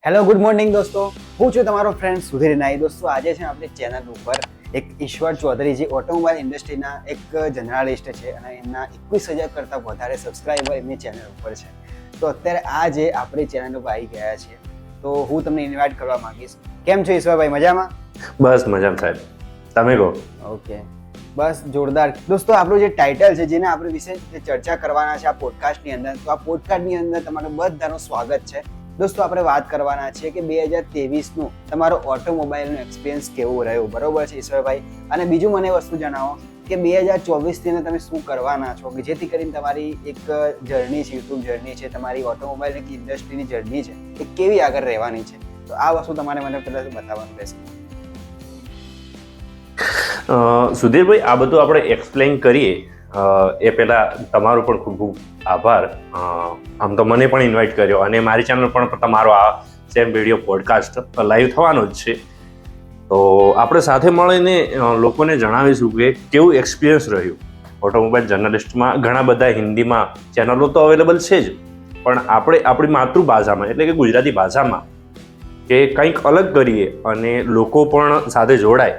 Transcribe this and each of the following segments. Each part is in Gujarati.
હેલો ગુડ મોર્નિંગ દોસ્તો, હું છું તમારો ફ્રેન્ડ સુધીર નાઈ. દોસ્તો આજે છે આપણી ચેનલ ઉપર એક ઈશ્વર ચૌધરી જે ઓટોમોબાઈલ ઇન્ડસ્ટ્રીના એક જર્નાલિસ્ટ છે અને એમના 21,000 કરતાં વધારે સબસ્ક્રાઈબર એમની ચેનલ ઉપર છે. તો અત્યારે આ જે આપણી ચેનલ ઉપર આવી ગયા છે તો હું તમને ઇન્વાઇટ કરવા માંગીશ. કેમ છો ઈશ્વરભાઈ, મજામાં? બસ મજામાં સાહેબ, તમે કહો. ઓકે, બસ જોરદાર. દોસ્તો આપણું જે ટાઇટલ છે જેને આપણે વિશે ચર્ચા કરવાના છે આ પોડકાસ્ટની અંદર, તો આ પોડકાસ્ટની અંદર તમારું બધાનું સ્વાગત છે. દોસ્તો આપણે વાત કરવાના છીએ કે 2023નું તમારો ઓટોમોબાઈલનો એક્સપિરિયન્સ કેવો રહ્યો, બરોબર છે ઈશ્વરભાઈ? અને બીજું મને વસ્તુ જણાવો કે 2024થી તમે શું કરવાના છો કે જેથી કરીને તમારી એક જર્ની છે, યુટ્યુબ જર્ની છે, તમારી ઓટોમોબાઈલ ઇન્ડસ્ટ્રીની જર્ની છે એ કેવી આગળ રહેવાની છે. તો આ વસ્તુ તમારે મને પહેલાં બતાવવાનું રહેશે. સુધીરભાઈ, આ બધું આપણે એક્સપ્લેન કરીએ એ પહેલાં તમારો પણ ખૂબ ખૂબ આભાર. આમ તો મને પણ ઇન્વાઇટ કર્યો અને મારી ચેનલ પણ તમારો આ સેમ વિડીયો પોડકાસ્ટ લાઈવ થવાનો જ છે. તો આપણે સાથે મળીને લોકોને જણાવીશું કે કેવું એક્સપિરિયન્સ રહ્યું. ઓટોમોબાઈલ જર્નલિસ્ટમાં ઘણા બધા હિન્દીમાં ચેનલો તો અવેલેબલ છે જ, પણ આપણે આપણી માતૃભાષામાં એટલે કે ગુજરાતી ભાષામાં કે કંઈક અલગ કરીએ અને લોકો પણ સાથે જોડાય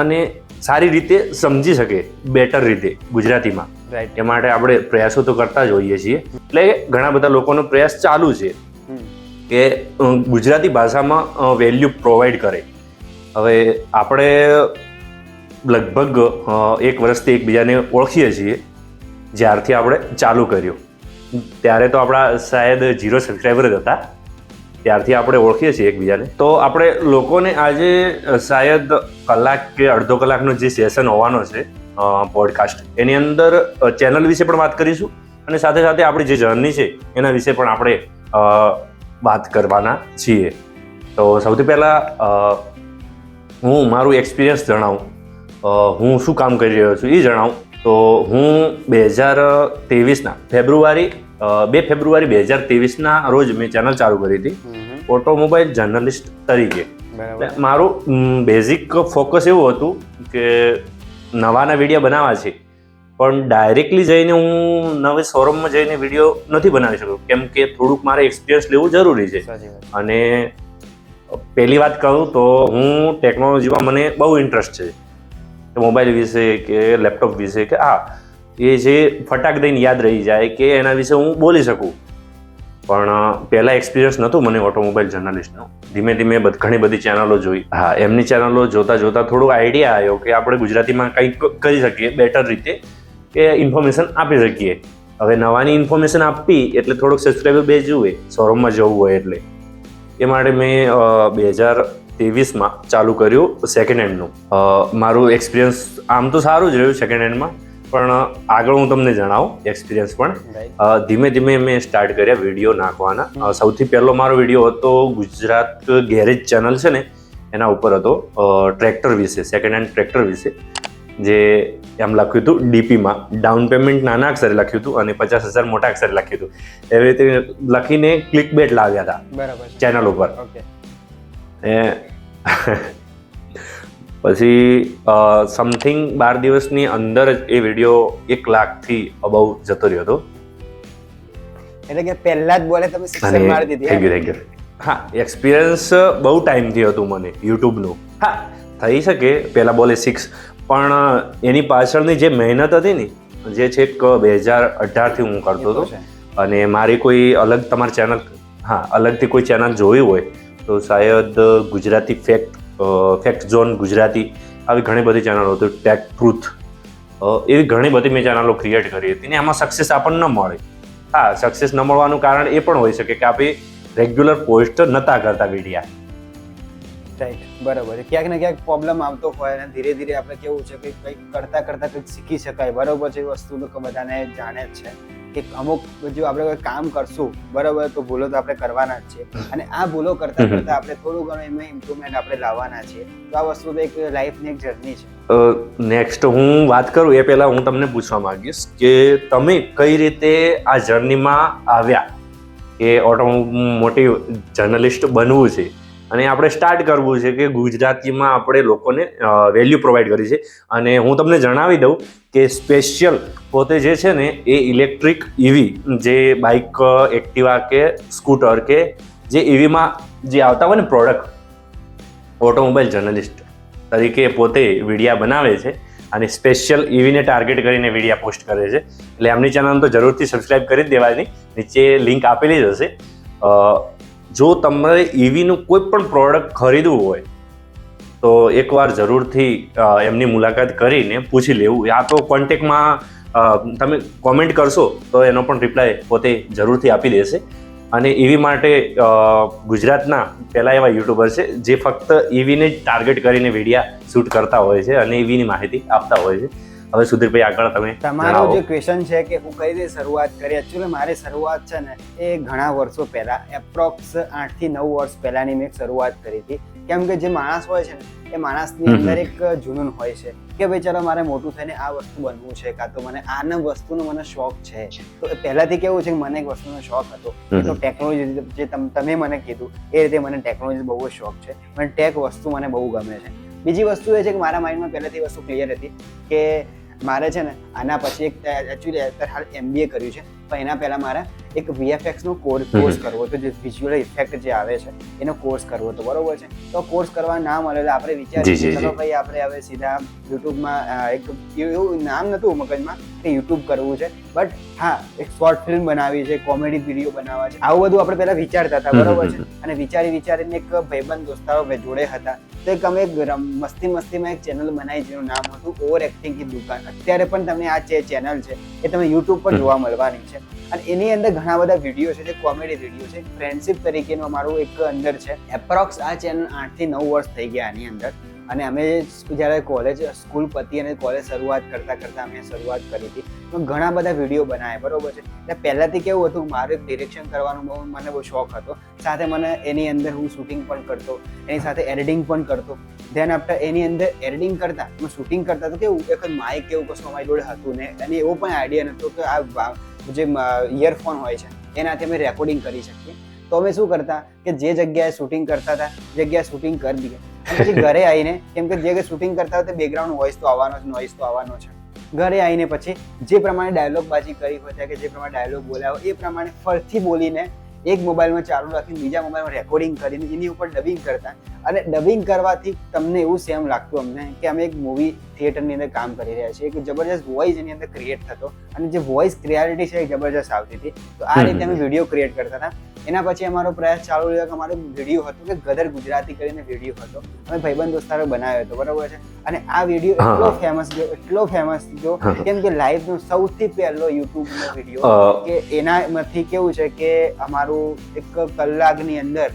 અને સારી રીતે સમજી શકે, બેટર રીતે ગુજરાતીમાં. રાઈટ. એ માટે આપણે પ્રયાસો તો કરતા જ હોઈએ છીએ. એટલે ઘણા બધા લોકોનો પ્રયાસ ચાલુ છે કે ગુજરાતી ભાષામાં વેલ્યુ પ્રોવાઈડ કરે. હવે આપણે લગભગ 1 વર્ષથી એકબીજાને ઓળખીએ છીએ. જ્યારથી આપણે ચાલુ કર્યું ત્યારે તો આપણા શાયદ 0 સબસ્ક્રાઈબર જ હતા. ત્યારથી આપણે ઓળખીએ છીએ એકબીજાને. તો આપણે લોકોને આજે શાયદ કલાક કે અડધો કલાકનો જે સેશન હોવાનો છે પોડકાસ્ટ, એની અંદર ચેનલ વિશે પણ વાત કરીશું અને સાથે સાથે આપણી જે જર્ની છે એના વિશે પણ આપણે વાત કરવાના છીએ. તો સૌથી પહેલાં હું મારું એક્સપિરિયન્સ જણાવું, હું શું કામ કરી રહ્યો છું એ જણાવું. તો હું 2023ના ફેબ્રુઆરી 2 ફેબ્રુઆરી 2023ના રોજ મેં ચેનલ ચાલુ કરી હતી ઓટોમોબાઈલ જર્નલિસ્ટ તરીકે. મારું બેઝિક ફોકસ એવું હતું કે નવાના વિડીયો બનાવવા છે, પણ ડાયરેક્ટલી જઈને હું નવી શોરૂમમાં જઈને વિડીયો નથી બનાવી શકતો, કેમ કે થોડુંક મારે એક્સપિરિયન્સ લેવું જરૂરી છે. અને પહેલી વાત કહું તો હું ટેકનોલોજીમાં મને બહુ ઇન્ટરેસ્ટ છે, મોબાઈલ વિશે કે લેપટોપ વિશે કે એ જે ફટાક દઈને યાદ રહી જાય કે એના વિશે હું બોલી શકું. પણ પહેલાં એક્સપિરિયન્સ નહોતું મને ઓટોમોબાઈલ જર્નલિસ્ટનો. ધીમે ધીમે ઘણી બધી ચેનલો જોઈ. એમની ચેનલો જોતાં જોતાં થોડું આઈડિયા આવ્યો કે આપણે ગુજરાતીમાં કંઈક કરી શકીએ બેટર રીતે, કે ઇન્ફોર્મેશન આપી શકીએ. હવે નવાની ઇન્ફોર્મેશન આપવી એટલે થોડુંક સબસ્ક્રાઈબર બેઝ જોઈએ, શોરૂમમાં જવું હોય એટલે. એ માટે મેં 2023માં ચાલુ કર્યું સેકન્ડ હેન્ડનું. મારું એક્સપિરિયન્સ આમ તો સારું જ રહ્યું સેકન્ડ હેન્ડમાં, પણ આગળ હું તમને જણાવું એક્સપિરિયન્સ પણ. ધીમે ધીમે મેં સ્ટાર્ટ કર્યા વિડીયો નાખવાના. સૌથી પહેલો મારો વિડીયો હતો ગુજરાત ગેરેજ ચેનલ છે ને એના ઉપર હતો, ટ્રેક્ટર વિશે, સેકન્ડ હેન્ડ ટ્રેક્ટર વિશે. જે એમ લખ્યું હતું ડીપીમાં, ડાઉન પેમેન્ટ નાના અક્ષરે લખ્યું હતું અને 50,000 મોટા અક્ષરે લખ્યું હતું. એવી રીતે લખીને ક્લિક બેટ લાવ્યા હતા ચેનલ ઉપર. પછી સમથિંગ 12 દિવસની અંદર જ એ વિડીયો 1 લાખથી અબાઉ જતો રહ્યો હતો. એટલે કે પહેલા જ બોલે તમે સક્સેસ મારી દીધી. Thank you. હા, એક્સપિરિયન્સ બહુ ટાઈમથી હતું મને યુટ્યુબનું. હા, થઈ શકે પહેલા બોલે 6, પણ એની પાછળની જે મહેનત હતી ને, જે છેક 2018થી હું કરતો હતો. અને મારી કોઈ અલગ તમારી ચેનલ, અલગથી કોઈ ચેનલ જોઈ હોય તો શાયદ ગુજરાતી ફેક્ટ ઝોન ગુજરાતી, આવી ઘણી બધી ચેનલો હતી, ટેક ટ્રુથ, એવી ઘણી બધી મેં ચેનલો ક્રિએટ કરી હતી ને એમાં સક્સેસ આપણને ન મળે. સક્સેસ ન મળવાનું કારણ એ પણ હોઈ શકે કે આપણે રેગ્યુલર પોસ્ટ નહોતા કરતા વિડીયા. રાઈટ, બરાબર છે. ક્યાંક ને ક્યાંક પ્રોબ્લેમ આવતો હોય અને ધીરે ધીરે આપણે કેવું છે કે કંઈક કરતાં કંઈક શીખી શકાય, બરાબર છે. એ વસ્તુ તો બધાને જાણે જ છે કે અમુક જો આપણે કોઈ કામ કરશું, બરાબર, તો ભૂલો તો આપણે કરવાના જ છે અને આ ભૂલો કરતાં કરતાં આપણે થોડું ઘણું એમાં ઇમ્પ્રુવમેન્ટ આપણે લાવવાના છીએ. તો આ વસ્તુ તો એક લાઈફની એક જર્ની છે. નેક્સ્ટ હું વાત કરું એ પહેલાં હું તમને પૂછવા માંગીશ કે તમે કઈ રીતે આ જર્નીમાં આવ્યા કે ઓટોમોટિવ જર્નલિસ્ટ બનવું છે અને આપણે સ્ટાર્ટ કરવું છે કે ગુજરાતીમાં આપણે લોકોને વેલ્યુ પ્રોવાઈડ કરી છે. અને હું તમને જણાવી દઉં કે સ્પેશિયલ પોતે જે છે ને એ ઇલેક્ટ્રિક ઈવી, જે બાઇક, એક્ટિવા કે સ્કૂટર કે જે ઈવીમાં જે આવતા હોય ને પ્રોડક્ટ, ઓટોમોબાઈલ જર્નલિસ્ટ તરીકે પોતે વિડીયા બનાવે છે અને સ્પેશિયલ ઈવીને ટાર્ગેટ કરીને વિડીયા પોસ્ટ કરે છે. એટલે એમની ચેનલ તો જરૂરથી સબસ્ક્રાઇબ કરી જ દેવાની, નીચે લિંક આપેલી જ હશે. જો તમારે ઈવીનું કોઈ પણ પ્રોડક્ટ ખરીદવું હોય તો એકવાર જરૂરથી એમની મુલાકાત કરીને પૂછી લેવું. યા તો કોન્ટેક્ટમાં તમે કોમેન્ટ કરશો તો એનો પણ રિપ્લાય પોતે જરૂરથી આપી દેશે. અને ઈવી માટે ગુજરાતના પહેલા એવા યુટ્યુબર છે જે ફક્ત ઈવીને જ ટાર્ગેટ કરીને વિડીયા શૂટ કરતા હોય છે અને ઈવીની માહિતી આપતા હોય છે. હવે સુધીરભાઈ આગળ તમે તમારો જે ક્વેશ્ચન છે કે હું કઈ રીતે શરૂઆત કરી, એકચ્યુઅલી મારી શરૂઆત છે ને એ ઘણા વર્ષો પહેલા, એપ્રોક્સ 8 થી 9 વર્ષ પહેલાની મેં શરૂઆત કરી હતી. કેમ કે જે માણસ હોય છે ને એ માણસની અંદર એક જુનૂન હોય છે કે ભાઈ ચાલો મારે મોટું થઈને આ વસ્તુ બનવું છે, કાં તો મને આના વસ્તુનો મને શોખ છે. તો પહેલાથી કેવું છે કે મને એક વસ્તુનો શોખ હતો, તો ટેકનોલોજી જે તમે મને કીધું એ રીતે મને ટેકનોલોજી બહુ જ શોખ છે. મને ટેક વસ્તુ મને બહુ ગમે છે. બીજી વસ્તુ એ છે કે મારા માઇન્ડમાં પહેલાથી વસ્તુ ક્લિયર હતી કે મારે છે ને આના પછી એક એકચ્યુઅલી અત્યારે હાલ MBA કર્યું છે, પણ એના પહેલાં મારે એક VFX નો કોર્સ કરવો હતો, જે વિઝ્યુઅલ ઇફેક્ટ જે આવે છે એનો કોર્સ કરવો હતો, બરોબર છે. તો કોર્સ કરવા ના મળે આપણે વિચાર્યું ચલો ભાઈ આપણે હવે સીધા યુટ્યુબમાં એક એવું નામ નહોતું મગજમાં કે યુટ્યુબ કરવું છે, બટ હા એક શોર્ટ ફિલ્મ બનાવી છે, કોમેડી વિડીયો બનાવવા છે, આવું બધું આપણે પહેલા વિચારતા હતા, બરોબર છે. અને વિચારીને એક ભાઈબંધ દોસ્તારો જોડે હતા, તો એક અમે મસ્તીમાં એક ચેનલ બનાવી જેનું નામ હતું ઓવર એક્ટિંગ કી દુકાન. અત્યારે પણ તમને આ ચેનલ છે એ તમે યુટ્યુબ પર જોવા મળવાની છે. અને એની અંદર ઘણા બધા વિડીયો છે જે કોમેડી વિડીયો છે, ફ્રેન્ડશિપ તરીકેનું અમારું એક અંદર છે. એપ્રોક્સ આ ચેનલ 8 થી 9 વર્ષ થઈ ગયા આની અંદર. અને અમે જ્યારે સ્કૂલ પતી અને કોલેજ શરૂઆત કરતા અમે શરૂઆત કરી હતી, તો ઘણા બધા વિડીયો બનાવ્યા, બરોબર છે. એટલે પહેલાંથી કેવું હતું, મારું ડિરેક્શન કરવાનું મને બહુ શોખ હતો, સાથે મને એની અંદર હું શૂટિંગ પણ કરતો, એની સાથે એડિટિંગ પણ કરતો. ધેન આફ્ટર એની અંદર એડિટિંગ કરતા હું શૂટિંગ કરતા તો કેવું એક માઇક કેવું કશું અમારી જોડે હતું ને, અને એવો પણ આઈડિયા નહોતો કે આ જે ઇયરફોન હોય છે એનાથી અમે રેકોર્ડિંગ કરી શકીએ. તો અમે શું કરતા કે જે જગ્યાએ શૂટિંગ કરતા હતા જગ્યાએ શૂટિંગ કરી દઈએ, પછી ઘરે આવીને, કેમ કે જે શૂટિંગ કરતા હોય તો બેકગ્રાઉન્ડ નોઇઝ તો આવવાનો છે. ઘરે આવીને પછી જે પ્રમાણે ડાયલોગ બાજી કરી હોય કે જે પ્રમાણે ડાયલોગ બોલ્યા હોય એ પ્રમાણે ફરીથી બોલીને એક મોબાઈલમાં ચાલુ રાખીને બીજા મોબાઈલમાં રેકોર્ડિંગ કરીને એની ઉપર ડબિંગ કરતા. અને ડબિંગ કરવાથી તમને એવું સેમ લાગતું અમને કે અમે એક મૂવી થિયેટરની અંદર કામ કરી રહ્યા છીએ, કે જબરજસ્ત વોઇસ એની અંદર ક્રિએટ થતો અને જે વોઇસ ક્લિયરિટી છે એ જબરજસ્ત આવતી હતી. તો આ રીતે અમે વિડીયો ક્રિએટ કરતા હતા. એના પછી અમારો પ્રયાસ ચાલુ રહ્યો કે અમારો વિડીયો હતો કે ગદર ગુજરાતી કરીને વિડીયો હતો, અમે ભાઈબંધ દોસ્તારો બનાવ્યો હતો, બરોબર છે. અને આ વિડીયો એટલો ફેમસ ગયો કેમ કે લાઈવનો સૌથી પહેલો યુટ્યુબનો વિડીયો કે એનામાંથી કેવું છે કે અમારું 1 કલાકની અંદર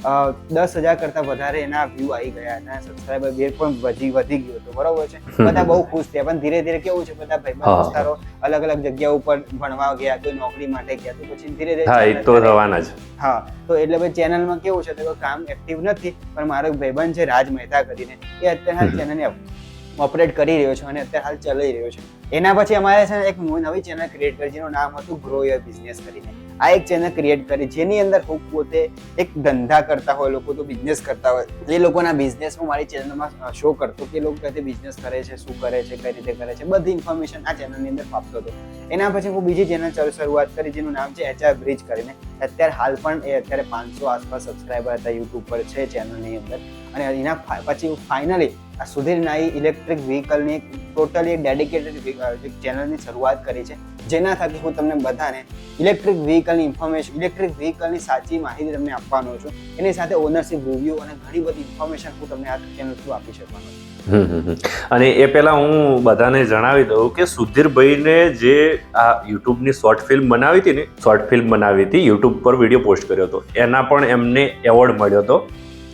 10,000 કરતા વધારે એના વ્યૂ આવી ગયા હતા, સબસ્ક્રાઈબર બેઝ પણ વધી ગયો હતો, બરોબર છે. બધા બહુ ખુશ થયા. પણ ધીરે ધીરે કેવું છે, બધા ભાઈબંધ દોસ્તારો અલગ અલગ જગ્યા ઉપર ભણવા ગયા, કોઈ નોકરી માટે ગયા, તો પછી ધીરે ધીરે તો થવાના જ. હા, તો એટલે ભાઈ ચેનલમાં કેવું છે તો કામ એક્ટિવ નથી, પણ મારો એક ભાઈબંધ છે રાજ મહેતા કરીને, એ અત્યારે હાલ ચેનલને ઓપરેટ કરી રહ્યો છે અને અત્યારે હાલ ચલાવી રહ્યો છે. એના પછી અમારે છે એક નવી ચેનલ ક્રિએટ કરી જેનું નામ હતું ગ્રો યોર બિઝનેસ કરીને. આ એક ચેનલ ક્રિએટ કરી જેની અંદર હું પોતે એક ધંધા કરતા હોય, લોકો તો બિઝનેસ કરતા હોય, એ લોકોના બિઝનેસ હું મારી ચેનલમાં શો કરતો કે લોકો કઈ બિઝનેસ કરે છે, શું કરે છે, કઈ રીતે કરે છે, બધી ઇન્ફોર્મેશન આ ચેનલની અંદર આપતો હતો. એના પછી હું બીજી ચેનલ શરૂઆત કરી જેનું નામ છે HR બ્રિજ કરીને. અત્યારે હાલ પણ એ અત્યારે 500 આસપાસ સબસ્ક્રાઈબર હતા યુટ્યુબ પર છે ચેનલની અંદર. અને એના પછી ફાઇનલી આ સુધીર નાઈ ઇલેક્ટ્રિક વ્હીકલની ટોટલી ડેડિકેટેડ ચેનલની શરૂઆત કરી છે, જેના થકી હું તમને બધાને ઇલેક્ટ્રિક વ્હીકલની ઇન્ફોર્મેશન, ઇલેક્ટ્રિક વ્હીકલની સાચી માહિતી તમને આપવાનો છું. એની સાથે ઓનરશિપ રિવ્યુ અને ઘણી બધી ઇન્ફોર્મેશન હું તમને આ ચેનલ થ્રુ આપી શકવાનો છું. અને એ પહેલા હું બધાને જણાવી દઉં કે સુધીરભાઈને જે આ યુટ્યુબની શોર્ટ ફિલ્મ બનાવી હતી, યુટ્યુબ પર વિડીયો પોસ્ટ કર્યો હતો, એના પણ એમને એવોર્ડ મળ્યો હતો.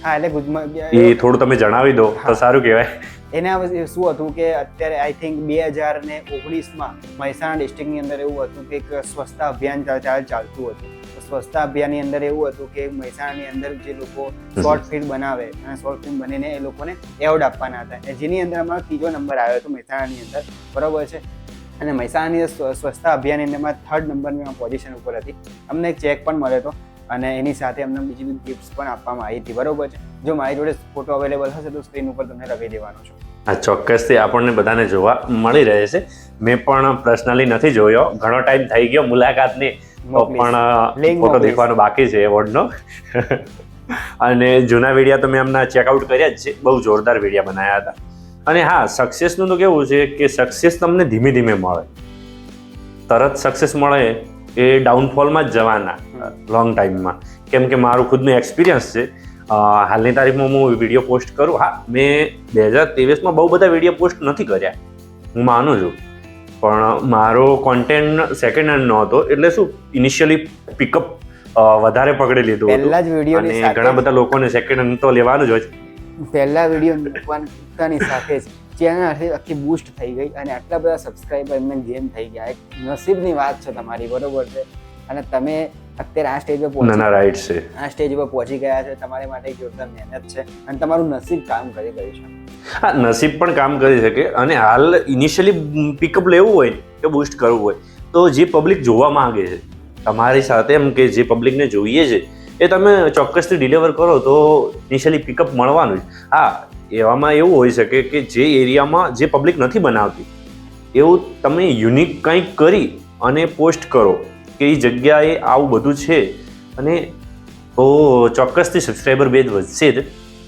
હા, એટલે એ થોડું તમે જણાવી દો તો સારું કહેવાય. એના શું હતું કે અત્યારે આઈ થિંક 2019માં મહેસાણા ડિસ્ટ્રિક્ટની અંદર એવું હતું કે એક સ્વચ્છતા અભિયાન ચાલતું હતું. સ્વચ્છતા અભિયાનની અંદર એવું હતું કે મહેસાણાની અંદર જે લોકો શોર્ટ ફિલ્મ બનાવે અને શોર્ટ ફિલ્મ બનીને એ લોકોને એવોર્ડ આપવાના હતા, જેની અંદર અમારો 3જો નંબર આવ્યો હતો મહેસાણાની અંદર, બરોબર છે. અને મહેસાણાની સ્વચ્છતા અભિયાનની અંદરમાં 3rd નંબરની પોઝિશન ઉપર હતી. અમને એક ચેક પણ મળ્યો હતો અને એની સાથે અમને બીજી બધી ગિફ્ટ્સ પણ આપવામાં આવી હતી, બરોબર છે. જો મારી જોડે ફોટો અવેલેબલ હશે તો સ્ક્રીન ઉપર તમને લગાવી દેવાનો છું. હા, ચોક્કસથી આપણને બધાને જોવા મળી રહે છે. મેં પણ પર્સનલી નથી જોયો, ઘણો ટાઈમ થઈ ગયો મુલાકાતની, પણ ફોટો દેખવાનો બાકી છે એવોર્ડનો. અને જૂના વિડીયા તો મેં એમના ચેકઆઉટ કર્યા જ છે, બહુ જોરદાર વિડીયા બનાવ્યા હતા. અને હા, સક્સેસનું તો કેવું છે કે સક્સેસ તમને ધીમે ધીમે મળે. તરત સક્સેસ મળે એ ડાઉનફોલમાં જ જવાના લોંગ ટાઈમમાં. કેમ કે મારું ખુદનું એક્સપિરિયન્સ છે. હાલની તારીખમાં હું વિડીયો પોસ્ટ કરું, હા મેં 2023માં બહુ બધા વિડીયો પોસ્ટ નથી કર્યા, હું માનું છું. પણ મારો કોન્ટેન્ટ સેકન્ડ હેન્ડ નો હતો, એટલે શું ઇનિશિયલી પિકઅપ વધારે પકડી લીધું પહેલા જ વિડીયો અને ઘણા બધા લોકોને સેકન્ડ હેન્ડ તો લેવાનું જ હોય છે. પહેલા વિડીયો મૂકવાની સાથે જ ચેનલ આખી બૂસ્ટ થઈ ગઈ અને આટલા બધા સબસ્ક્રાઈબર એમને જેમ થઈ ગયા. એક નસીબની વાત છે તમારી, બરોબર છે. અને તમે અત્યારે આ સ્ટેજ પર રાઈટ છે, આ સ્ટેજ પર પહોંચી ગયા છે, તમારી માટે એક જોરદાર મહેનત છે અને તમારું નસીબ કામ કરી ગયું છે. હા, નસીબ પણ કામ કરી શકે. અને હાલ ઇનિશિયલી પિકઅપ લેવું હોય કે બૂસ્ટ કરવું હોય તો જે પબ્લિક જોવા માંગે છે તમારી સાથે, એમ કે જે પબ્લિકને જોઈએ છે એ તમે ચોક્કસથી ડિલિવર કરો તો ઇનિશિયલી પિકઅપ મળવાનું જ. હા, એવામાં એવું હોઈ શકે કે જે એરિયામાં જે પબ્લિક નથી બનાવતી એવું તમે યુનિક કંઈક કરી અને પોસ્ટ કરો કે એ જગ્યાએ આવું બધું છે, અને તો ચોક્કસથી સબસ્ક્રાઈબર બેઝ વધશે જ.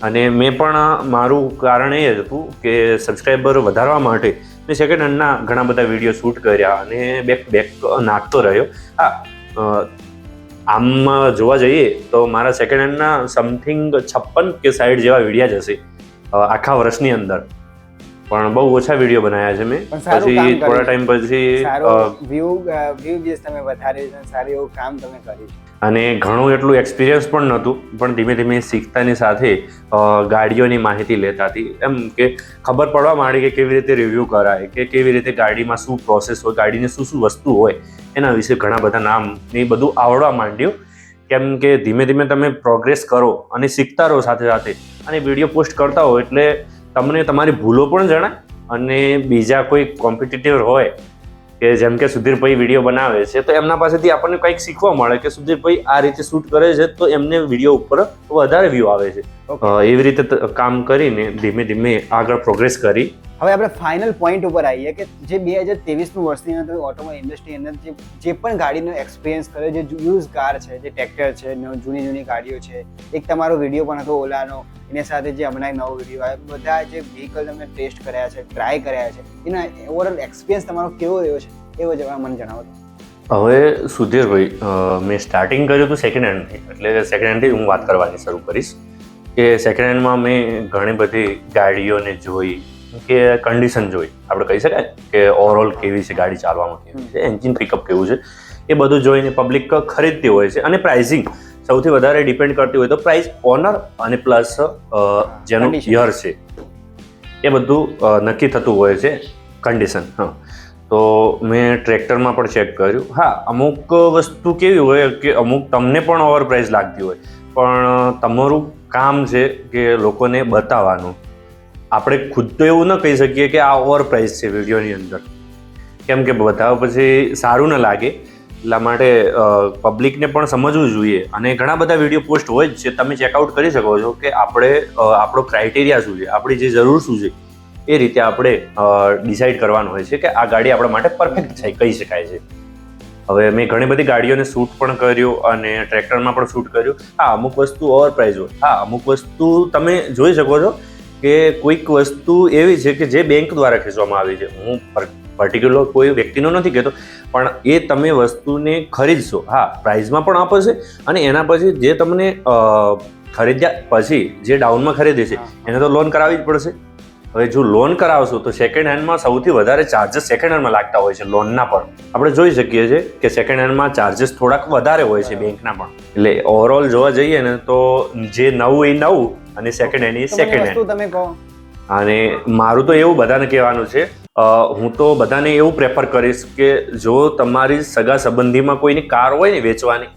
અને મેં પણ મારું કારણ એ હતું કે સબસ્ક્રાઈબર વધારવા માટે મેં સેકન્ડ હેન્ડના ઘણા બધા વિડીયો શૂટ કર્યા અને બેક નાખતો રહ્યો. હા, આમ જોવા જઈએ તો મારા સેકન્ડ હેન્ડના સમથિંગ 56 કે 60 જેવા વિડીયા જ હશે આખા વર્ષની અંદર. પણ બહુ ઓછા વિડીયો બનાવ્યા છે મેં. પછી થોડા ટાઈમ પછી વ્યૂ બેઝ તમે વધારે સારું એવું કામ તમે કર્યું. અને ઘણું એટલું એક્સપિરિયન્સ પણ નહોતું, પણ ધીમે ધીમે શીખતાની સાથે ગાડીઓની માહિતી લેતા હતી. એમ કે ખબર પડવા માંડી કે કેવી રીતે રિવ્યૂ કરાય, કે કેવી રીતે ગાડીમાં શું પ્રોસેસ હોય, ગાડીની શું શું વસ્તુ હોય, એના વિશે ઘણા બધા નામ એ બધું આવડવા માંડ્યું. કેમ કે ધીમે ધીમે તમે પ્રોગ્રેસ કરો અને શીખતા રહો સાથે સાથે, અને વિડીયો પોસ્ટ કરતા હો એટલે તમને તમારી ભૂલો પણ જણાય. અને બીજા કોઈ કોમ્પિટિટર હોય કે જેમ કે સુધીરભાઈ વિડીયો બનાવે છે તો એમના પાસેથી આપણને કંઈક શીખવા મળે કે સુધીરભાઈ આ રીતે શૂટ કરે છે તો એમને વિડીયો ઉપર વધારે વ્યૂ આવે છે. એવી રીતે કામ કરીને ધીમે ધીમે આગળ પ્રોગ્રેસ કરી. હવે આપણે ફાઇનલ પોઈન્ટ ઉપર આવીએ કે જે 2023નું વર્ષની અંદર ઓટોમોબાઈલ ઇન્ડસ્ટ્રી અંદર જે પણ ગાડીનો એક્સપિરિયન્સ કર્યો, જે યુઝ કાર છે, જે ટ્રેક્ટર છે, જૂની ગાડીઓ છે, એક તમારો વિડીયો પણ હતો ઓલાનો, એની સાથે જે હમણાં નવો વિડીયો આવ્યો, બધા જે વ્હીકલ તમે ટેસ્ટ કર્યા છે, ટ્રાય કર્યા છે, એના ઓવરઓલ એક્સપિરિયન્સ તમારો કેવો રહ્યો છે એવો જવાબ મને જણાવો. હવે સુધીરભાઈ, મેં સ્ટાર્ટિંગ કર્યું હતું સેકન્ડ હેન્ડથી, એટલે સેકન્ડ હેન્ડથી હું વાત કરવાની શરૂ કરીશ. કે સેકન્ડ હેન્ડમાં મેં ઘણી બધી ગાડીઓને જોઈ કે કન્ડિશન જોઈ, આપણે કહી શકાય કે ઓવરઓલ કેવી છે ગાડી, ચાલવામાં કેવી છે, એન્જિન પિકઅપ કેવું છે, એ બધું જોઈને પબ્લિક ખરીદતી હોય છે. અને પ્રાઇસિંગ સૌથી વધારે ડિપેન્ડ કરતી હોય તો પ્રાઇસ ઓનર અને પ્લસ જેનું યર છે એ બધું નક્કી થતું હોય છે, કન્ડિશન. હા, તો મેં ટ્રેક્ટરમાં પણ ચેક કર્યું. હા, અમુક વસ્તુ કેવી હોય કે અમુક તમને પણ ઓવર પ્રાઇસ લાગતી હોય, પણ તમારું કામ છે કે લોકોને બતાવવાનું. આપણે ખુદ તો એવું ન કહી શકીએ કે આ ઓવર પ્રાઇસ છે વિડીયોની અંદર, કેમ કે બતાવ પછી સારું ન લાગે. એટલા માટે પબ્લિકને પણ સમજવું જોઈએ. અને ઘણા બધા વિડીયો પોસ્ટ હોય જ છે, તમે ચેકઆઉટ કરી શકો છો કે આપણે આપણો ક્રાઇટેરિયા શું છે, આપણી જે જરૂર શું છે, એ રીતે આપણે ડિસાઇડ કરવાનું હોય છે કે આ ગાડી આપણા માટે પરફેક્ટ છે કહી શકાય છે. હવે મેં ઘણી બધી ગાડીઓને શૂટ પણ કર્યું અને ટ્રેક્ટરમાં પણ શૂટ કર્યું. હા, અમુક વસ્તુ ઓવર પ્રાઇસ હોય. હા, અમુક વસ્તુ તમે જોઈ શકો છો કે કોઈક વસ્તુ એવી છે કે જે બેંક દ્વારા ખેંચવામાં આવી છે. હું પર્ટિક્યુલર કોઈ વ્યક્તિનો નથી કહેતો, પણ એ તમે વસ્તુને ખરીદશો, હા પ્રાઇઝમાં પણ આપશે, અને એના પછી જે તમને ખરીદ્યા પછી જે ડાઉનમાં ખરીદે છે એને તો લોન કરાવવી જ પડશે. હવે જો લોન કરાવશો તો સેકન્ડ હેન્ડમાં સૌથી વધારે ચાર્જિસ સેકન્ડ હેન્ડમાં લાગતા હોય છે લોનના પણ. આપણે જોઈ શકીએ છીએ કે સેકન્ડ હેન્ડમાં ચાર્જિસ થોડાક વધારે હોય છે બેંકના પણ. એટલે ઓવરઓલ જોવા જઈએ ને તો જે નવું એ નવું અને સેકન્ડ હેન્ડ એ સેકન્ડ હેન્ડ. તમે કહો. અને મારું તો એવું બધાને કહેવાનું છે, હું તો બધાને એવું પ્રેફર કરીશ કે જો તમારી સગા સંબંધીમાં કોઈની કાર હોય ને વેચવાની,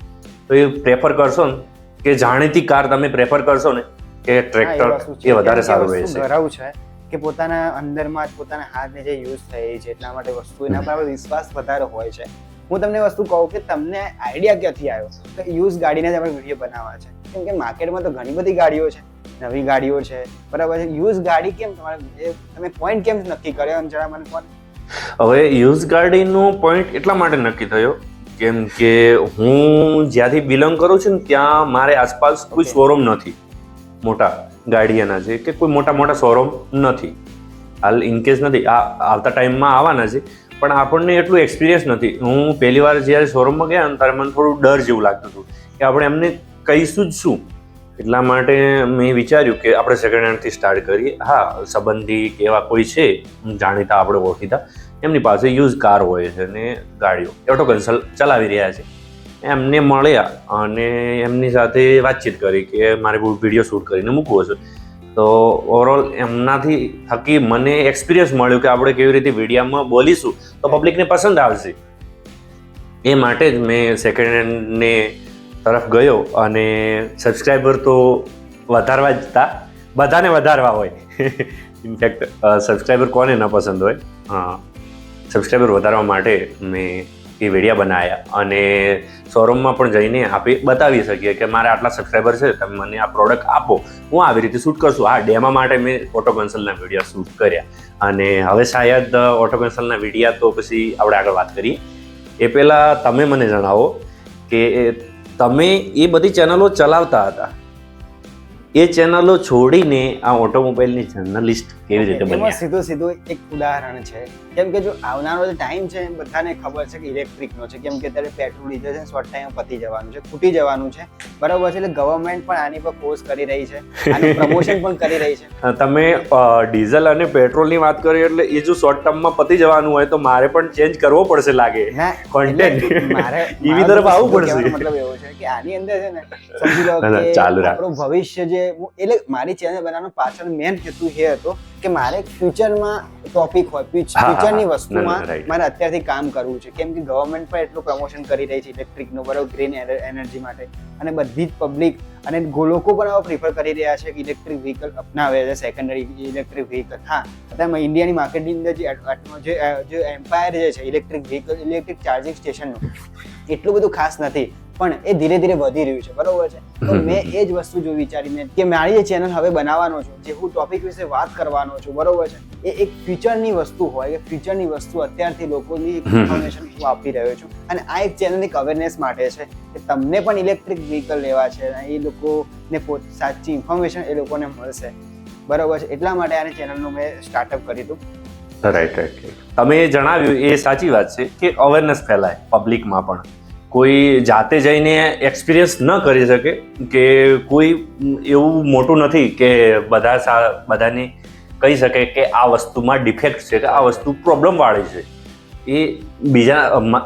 તો એ પ્રેફર કરશો ને કે જાણીતી કાર તમે પ્રેફર કરશો ને કે ટ્રેક્ટર, એ વધારે સારું રહેશે. ગરાવ છે કે પોતાના અંદરમાં જ પોતાના હાથને જે યુઝ થઈ છે એટલા માટે વસ્તુ એના પર વિશ્વાસ વધારે હોય છે. હું તમને વસ્તુ કહું કે તમને આઈડિયા ક્યાંથી આવ્યો કે યુઝ ગાડીને જ આપણે વિડીયો બનાવવા છે? કેમ કે માર્કેટમાં તો ઘણી બધી ગાડીઓ છે, નવી ગાડીઓ છે, બરાબર છે. યુઝ ગાડી કેમ તમે પોઈન્ટ કેમ નક્કી કર્યો જરા મને કોણ? હવે યુઝ ગાડીનો પોઈન્ટ એટલા માટે નક્કી થયો કેમ કે હું જ્યાંથી બિલોંગ કરું છું ને ત્યાં મારે આસપાસ કોઈ શોરૂમ નથી મોટા ગાડીઓના છે કે કોઈ મોટા મોટા શોરૂમ નથી. હાલ ઇનકેસ નથી, આવતા ટાઈમમાં આવવાના છે, પણ આપણને એટલું એક્સપિરિયન્સ નથી. હું પહેલી વાર જ્યારે શોરૂમમાં ગયા ને ત્યારે મને થોડું ડર જેવું લાગતું હતું કે આપણે એમને કહીશું જ શું. એટલા માટે મેં વિચાર્યું કે આપણે સેકન્ડ હેન્ડથી સ્ટાર્ટ કરીએ. હા, સંબંધી કે એવા કોઈ છે જાણીતા આપણે ઓળખીતા, એમની પાસે યુઝ કાર હોય છે અને ગાડીઓ ઓટો કન્સલ્ટ ચલાવી રહ્યા છે, એમને મળ્યા અને એમની સાથે વાતચીત કરી કે મારે કોઈ વિડીયો શૂટ કરીને મૂકવો છે. તો ઓવરઓલ એમનાથી થકી મને એક્સપિરિયન્સ મળ્યું કે આપણે કેવી રીતે વિડીયામાં બોલીશું તો પબ્લિકને પસંદ આવશે. એ માટે જ મેં સેકન્ડ હેન્ડને તરફ ગયો અને સબસ્ક્રાઈબર તો વધારવા જ હતા, બધાને વધારવા હોય. ઇનફેક્ટ સબસ્ક્રાઈબર કોને ન પસંદ હોય. હા, સબસ્ક્રાઈબર વધારવા માટે મેં એ વિડીયા બનાવ્યા અને શોરૂમમાં પણ જઈને આપી બતાવી શકીએ કે મારે આટલા સબસ્ક્રાઈબર છે, તમે મને આ પ્રોડક્ટ આપો, હું આવી રીતે શૂટ કરશું. હા, ડેમો માટે મેં ઓટો કન્સલ્ટના વિડીયા શૂટ કર્યા અને હવે શાયદ ઓટો કન્સલ્ટના વિડીયા તો પછી આપણે આગળ વાત કરીએ. એ પહેલાં તમે મને જણાવો કે તમે એ બધી ચેનલો ચલાવતા હતા, એ ચેનલો છોડીને આ ઓટોમોબાઈલની જર્નલિસ્ટ કેવી રીતે બન્યા? સીધું એક ઉદાહરણ છે. કેમ કે જો આવનારો જે ટાઈમ છે બધાને ખબર છે કે ઇલેક્ટ્રિકનો છે, કેમ કે અત્યારે પેટ્રોલ ડીઝલ છે શોર્ટ ટાઈમ પતી જવાનું છે, ખૂટી જવાનું છે, બરાબર છે. એટલે ગવર્મેન્ટ પણ આની પર ફોર્સ કરી રહી છે, આનું પ્રમોશન પણ કરી રહી છે. તમે ડીઝલ અને પેટ્રોલની વાત કરી એટલે એ જો શોર્ટ ટર્મમાં પતી જવાનું હોય તો મારે પણ ચેન્જ કરવો પડશે લાગે, કોન્ટેન્ટ મારે એવી તરફ આવવું પડશે. મતલબ એવો છે કે આની અંદર છે ને સમજી લો કે આપણું ભવિષ્ય જે એટલે મારી ચેનલ બનાવવાનો પાછળ મેન હેતુ એ હતો કે મારે ફ્યુચરમાં ટોપિક હોય, ફ્યુચરની વસ્તુમાં મારે અત્યારથી કામ કરવું છે. કેમ કે ગવર્મેન્ટ પણ એટલું પ્રમોશન કરી રહી છે ઇલેક્ટ્રિકનું, બરાબર, ગ્રીન એનર્જી માટે, અને બધી જ પબ્લિક અને લોકો પણ હવે પ્રિફર કરી રહ્યા છે કે ઇલેક્ટ્રિક વ્હીકલ અપનાવે છે, સેકન્ડરી ઇલેક્ટ્રિક વ્હીકલ. હા, અત્યારે ઇન્ડિયાની માર્કેટની અંદર જે એમ્પાયર જે છે ઇલેક્ટ્રિક વ્હીકલ, ઇલેક્ટ્રિક ચાર્જિંગ સ્ટેશનનું એટલું બધું ખાસ નથી, પણ એ ધીરે ધીરે વધી રહ્યું છે, બરોબર છે. તો મેં એ જ વસ્તુ જો વિચારીને કે મારી જે ચેનલ હવે બનાવવાનો છું, જે હું ટોપિક વિશે વાત કરવાનો છું, બરોબર છે, એ એક ફ્યુચરની વસ્તુ હોય કે ફ્યુચરની વસ્તુ અત્યારથી લોકોની ઇન્ફોર્મેશન હું આપી રહ્યો છું. અને આ એક ચેનલ એક અવેરનેસ માટે છે કે તમને પણ ઇલેક્ટ્રિક વ્હીકલ લેવા છે, એ લોકોને સાચી ઇન્ફોર્મેશન એ લોકોને મળશે, બરોબર છે. એટલા માટે આની ચેનલનું મેં સ્ટાર્ટઅપ કર્યું હતું. રાઈટ. તમે જણાવ્યું એ સાચી વાત છે કે અવેરનેસ ફેલાય પબ્લિકમાં, પણ કોઈ જાતે જઈને એક્સપિરિયન્સ ન કરી શકે કે કોઈ એવું મોટું નથી કે બધાને કહી શકે કે આ વસ્તુમાં ડિફેક્ટ છે કે આ વસ્તુ પ્રોબ્લેમ વાળી છે. એ બીજા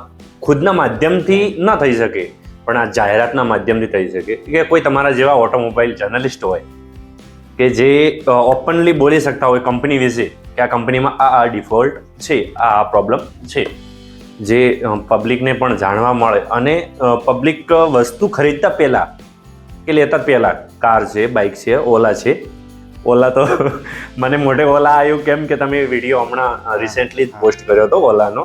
ખુદના માધ્યમથી ન થઈ શકે, પણ આ જાહેરાતના માધ્યમથી થઈ શકે કે કોઈ તમારા જેવા ઓટોમોબાઈલ જર્નલિસ્ટ હોય કે જે ઓપનલી બોલી શકતા હોય કંપની વિશે કે આ કંપનીમાં આ ડિફોલ્ટ છે, આ પ્રોબ્લેમ છે, જે પબ્લિકને પણ જાણવા મળે. અને પબ્લિક વસ્તુ ખરીદતા પહેલાં કે લેતા પહેલાં, કાર છે, બાઇક છે, ઓલા છે, ઓલા તો મને મોટે ઓલા આવ્યું કેમ કે તમે વિડીયો હમણાં રિસેન્ટલી જ પોસ્ટ કર્યો હતો ઓલાનો,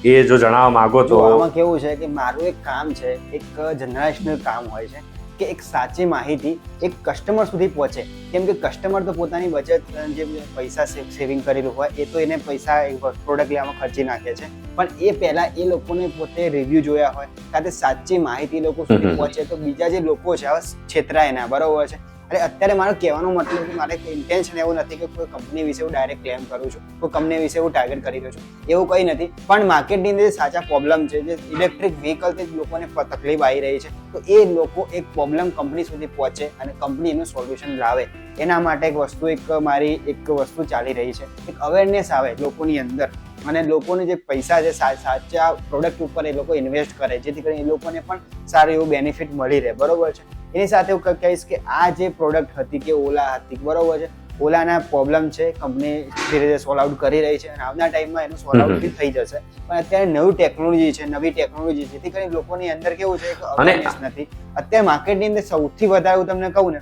એ જો જણાવવા માંગો તો. આમાં કેવું છે કે મારું એક કામ છે, એક જર્નલિસ્ટનું કામ હોય છે કે એક સાચી માહિતી એક કસ્ટમર સુધી પહોંચે. કેમ કે કસ્ટમર તો પોતાની બચત જે પૈસા સેવિંગ કરેલું હોય એ તો એને પૈસા પ્રોડક્ટ લેવામાં ખર્ચી નાખે છે, પણ એ પહેલા એ લોકોને પોતે રિવ્યુ જોયા હોય કાં સાચી માહિતી લોકો સુધી પહોંચે તો બીજા જે લોકો છે હવે છેતરાય ના, બરોબર છે. અરે અત્યારે મારો કહેવાનો મતલબ મારે ઇન્ટેન્શન એવું નથી કે કોઈ કંપની વિશે હું ડાયરેક્ટ ક્લેમ કરું છું, કોઈ કંપની વિશે હું ટાર્ગેટ કરી રહ્યો છું, એવું કંઈ નથી. પણ માર્કેટની અંદર સાચા પ્રોબ્લેમ છે, જે ઇલેક્ટ્રિક વ્હીકલથી લોકોને તકલીફ આવી રહી છે, તો એ લોકો એક પ્રોબ્લેમ કંપની સુધી પહોંચે અને કંપની એનું સોલ્યુશન લાવે. એના માટે એક વસ્તુ મારી એક વસ્તુ ચાલી રહી છે, એક અવેરનેસ આવે લોકોની અંદર અને લોકોને જે પૈસા છે સાચા પ્રોડક્ટ ઉપર એ લોકો ઇન્વેસ્ટ કરે, જેથી કરીને એ લોકોને પણ સારું એવું બેનિફિટ મળી રહે, બરોબર છે. એની સાથે હું કહીશ કે આ જે પ્રોડક્ટ હતી કે ઓલા હતી, બરોબર છે, ઓલાના પ્રોબ્લેમ છે, કંપની ધીરે ધીરે સોલ્વ આઉટ કરી રહી છે અને આવનાર ટાઈમમાં એનું સોલ્વ આઉટ બી થઈ જશે. પણ અત્યારે નવી ટેકનોલોજી જેથી કરીને લોકોની અંદર કેવું છે કે અવેરનેસ નથી. અત્યારે માર્કેટની અંદર સૌથી વધારે હું તમને કહું ને,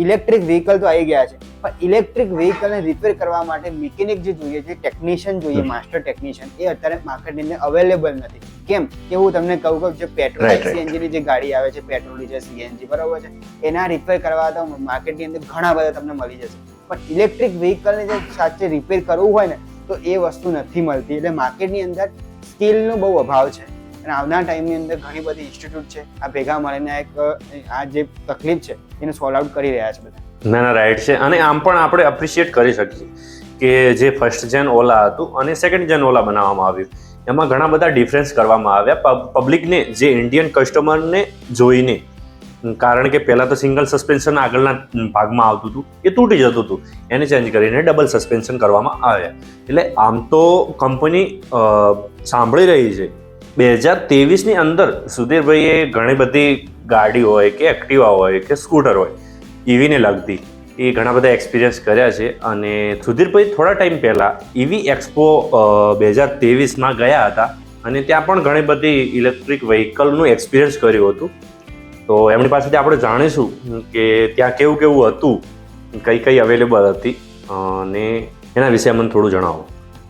ઇલેક્ટ્રિક વ્હીકલ તો આવી ગયા છે, પણ ઇલેક્ટ્રિક વ્હીકલને રિપેર કરવા માટે મિકેનિક જે જોઈએ છે, ટેકનિશિયન જોઈએ, માસ્ટર ટેકનિશિયન, એ અત્યારે માર્કેટની અંદર અવેલેબલ નથી. કેમ કે હું તમને કહું કે જે પેટ્રોલ સીએનજી ની જે ગાડી આવે છે, પેટ્રોલ ડીઝલ સીએનજી, બરાબર છે, એના રિપેર કરવા તો માર્કેટની અંદર ઘણા બધા તમને મળી જશે, પણ ઇલેક્ટ્રિક વ્હીકલને જે સાચે રિપેર કરવું હોય ને તો એ વસ્તુ નથી મળતી. એટલે માર્કેટની અંદર સ્કિલનો બહુ અભાવ છે અને આવનાર ટાઈમની અંદર ઘણી બધી ઇન્સ્ટિટ્યૂટ છે આ ભેગા મળીને આ જે તકલીફ છે એને સોલ્વ આઉટ કરી રહ્યા છે બધા. ના રાઈટ છે. અને આમ પણ આપણે એપ્રિશિએટ કરી શકીએ કે જે ફર્સ્ટ જેન ઓલા હતું અને સેકન્ડ જેન ઓલા બનાવવામાં આવ્યું એમાં ઘણા બધા ડિફરન્સ કરવામાં આવ્યા પબ્લિકને, જે ઇન્ડિયન કસ્ટમરને જોઈને. કારણ કે પહેલાં તો સિંગલ સસ્પેન્શન આગળના ભાગમાં આવતું હતું, એ તૂટી જતું હતું, એને ચેન્જ કરીને ડબલ સસ્પેન્શન કરવામાં આવ્યા. એટલે આમ તો કંપની સાંભળી રહી છે. 2023ની અંદર સુધીરભાઈએ ઘણી બધી ગાડી હોય કે એક્ટિવા હોય કે સ્કૂટર હોય ઈવીને લગતી એ ઘણા બધા એક્સપિરિયન્સ કર્યા છે. અને સુધીરભાઈ થોડા ટાઈમ પહેલાં ઈવી એક્સપો 2023માં ગયા હતા અને ત્યાં પણ ઘણી બધી ઇલેક્ટ્રિક વ્હીકલનું એક્સપિરિયન્સ કર્યું હતું. તો એમની પાસેથી આપણે જાણીશું કે ત્યાં કેવું કેવું હતું, કઈ કઈ અવેલેબલ હતી અને એના વિશે મને થોડું જણાવો.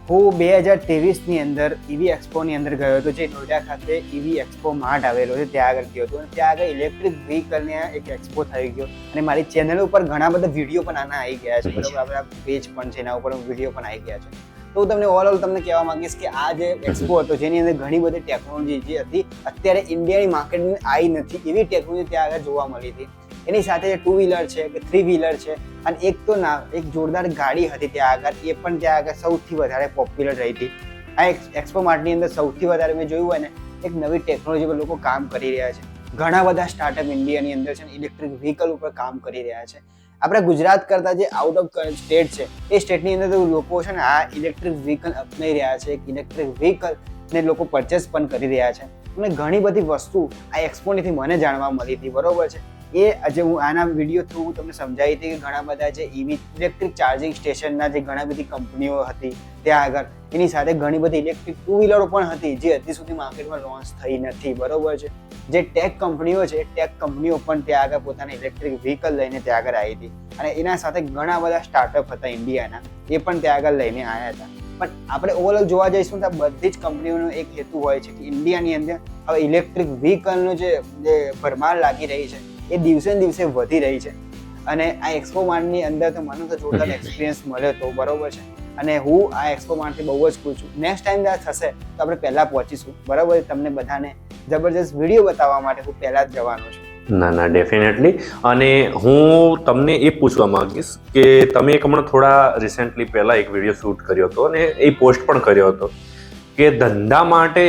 હું 2023ની અંદર ઈવી એક્સપોની અંદર ગયો હતો, જે નોઈડા ખાતે ઈવી એક્સપો માર્ટ આવેલો છે ત્યાં આગળ ગયો હતો અને ત્યાં આગળ ઇલેક્ટ્રિક વ્હીકલને એક એક્સપો થઈ ગયો અને મારી ચેનલ ઉપર ઘણા બધા વિડીયો પણ આના આવી ગયા છે, બરાબર. આપણા પેજ પણ છે, એના ઉપર વિડીયો પણ આવી ગયા છે. તો હું તમને ઓલ તમને કહેવા માંગીશ કે આ જે એક્સપો હતો જેની અંદર ઘણી બધી ટેકનોલોજી જે હતી અત્યારે ઇન્ડિયાની માર્કેટમાં આવી નથી એવી ટેકનોલોજી ત્યાં આગળ જોવા મળી હતી. એની સાથે 2 વ્હીલર છે કે 3 વ્હીલર છે અને એક જોરદાર ગાડી હતી ત્યાં આગળ, એ પણ ત્યાં આગળ સૌથી વધારે પોપ્યુલર રહી હતી. આ એક્સપો માર્ટની અંદર સૌથી વધારે મેં જોયું હોય ને એક નવી ટેકનોલોજી પર લોકો કામ કરી રહ્યા છે. ઘણા બધા સ્ટાર્ટઅપ ઇન્ડિયાની અંદર છે ઇલેક્ટ્રિક વ્હીકલ ઉપર કામ કરી રહ્યા છે. આપણા ગુજરાત કરતાં જે આઉટ ઓફ સ્ટેટ છે એ સ્ટેટની અંદર તો લોકો છે ને આ ઇલેક્ટ્રિક વ્હીકલ અપનાવી રહ્યા છે, ઇલેક્ટ્રિક વ્હીકલને લોકો પરચેસ પણ કરી રહ્યા છે. અને ઘણી બધી વસ્તુ આ એક્સપોથી મને જાણવા મળી હતી, બરોબર છે. એ આજે હું આના વિડીયો થ્રુ હું તમને સમજાવી હતી કે ઘણા બધા જે ઈવી ઇલેક્ટ્રિક ચાર્જિંગ સ્ટેશનના જે ઘણા બધી કંપનીઓ હતી ત્યાં આગળ, એની સાથે ઘણી બધી ઇલેક્ટ્રિક 2 વ્હીલરો પણ હતી જે હજી સુધી માર્કેટમાં લોન્ચ થઈ નથી, બરોબર છે. જે ટેક કંપનીઓ છે ટેક કંપનીઓ પણ ત્યાં આગળ પોતાના ઇલેક્ટ્રિક વ્હીકલ લઈને ત્યાં આગળ આવી હતી અને એના સાથે ઘણા બધા સ્ટાર્ટઅપ હતા ઇન્ડિયાના, એ પણ ત્યાં આગળ લઈને આવ્યા હતા. પણ આપણે ઓવરઓલ જોવા જઈશું તો બધી જ કંપનીઓનો એક હેતુ હોય છે કે ઇન્ડિયાની અંદર હવે ઇલેક્ટ્રિક વ્હીકલનો જે ભરમાર લાગી રહી છે એ દિવસે ને દિવસે વધી રહી છે. અને આ એક્સપો માર્ટની અંદર તો મને તો જોરદાર એક્સપિરિયન્સ મળ્યો હતો, બરોબર છે. અને હું આ એક્સપો માર્ટથી બહુ જ ખુશ છું. નેક્સ્ટ ટાઈમ જ્યાં થશે તો આપણે પહેલાં પહોંચીશું, બરાબર. તમને બધાને જબરજસ્ત વિડીયો બતાવવા માટે હું પહેલાં જ જવાનો છું. ના ડેફિનેટલી. અને હું તમને એ પૂછવા માંગીશ કે તમે એક હમણાં થોડા રિસેન્ટલી પહેલાં એક વિડીયો શૂટ કર્યો હતો અને એ પોસ્ટ પણ કર્યો હતો કે ધંધા માટે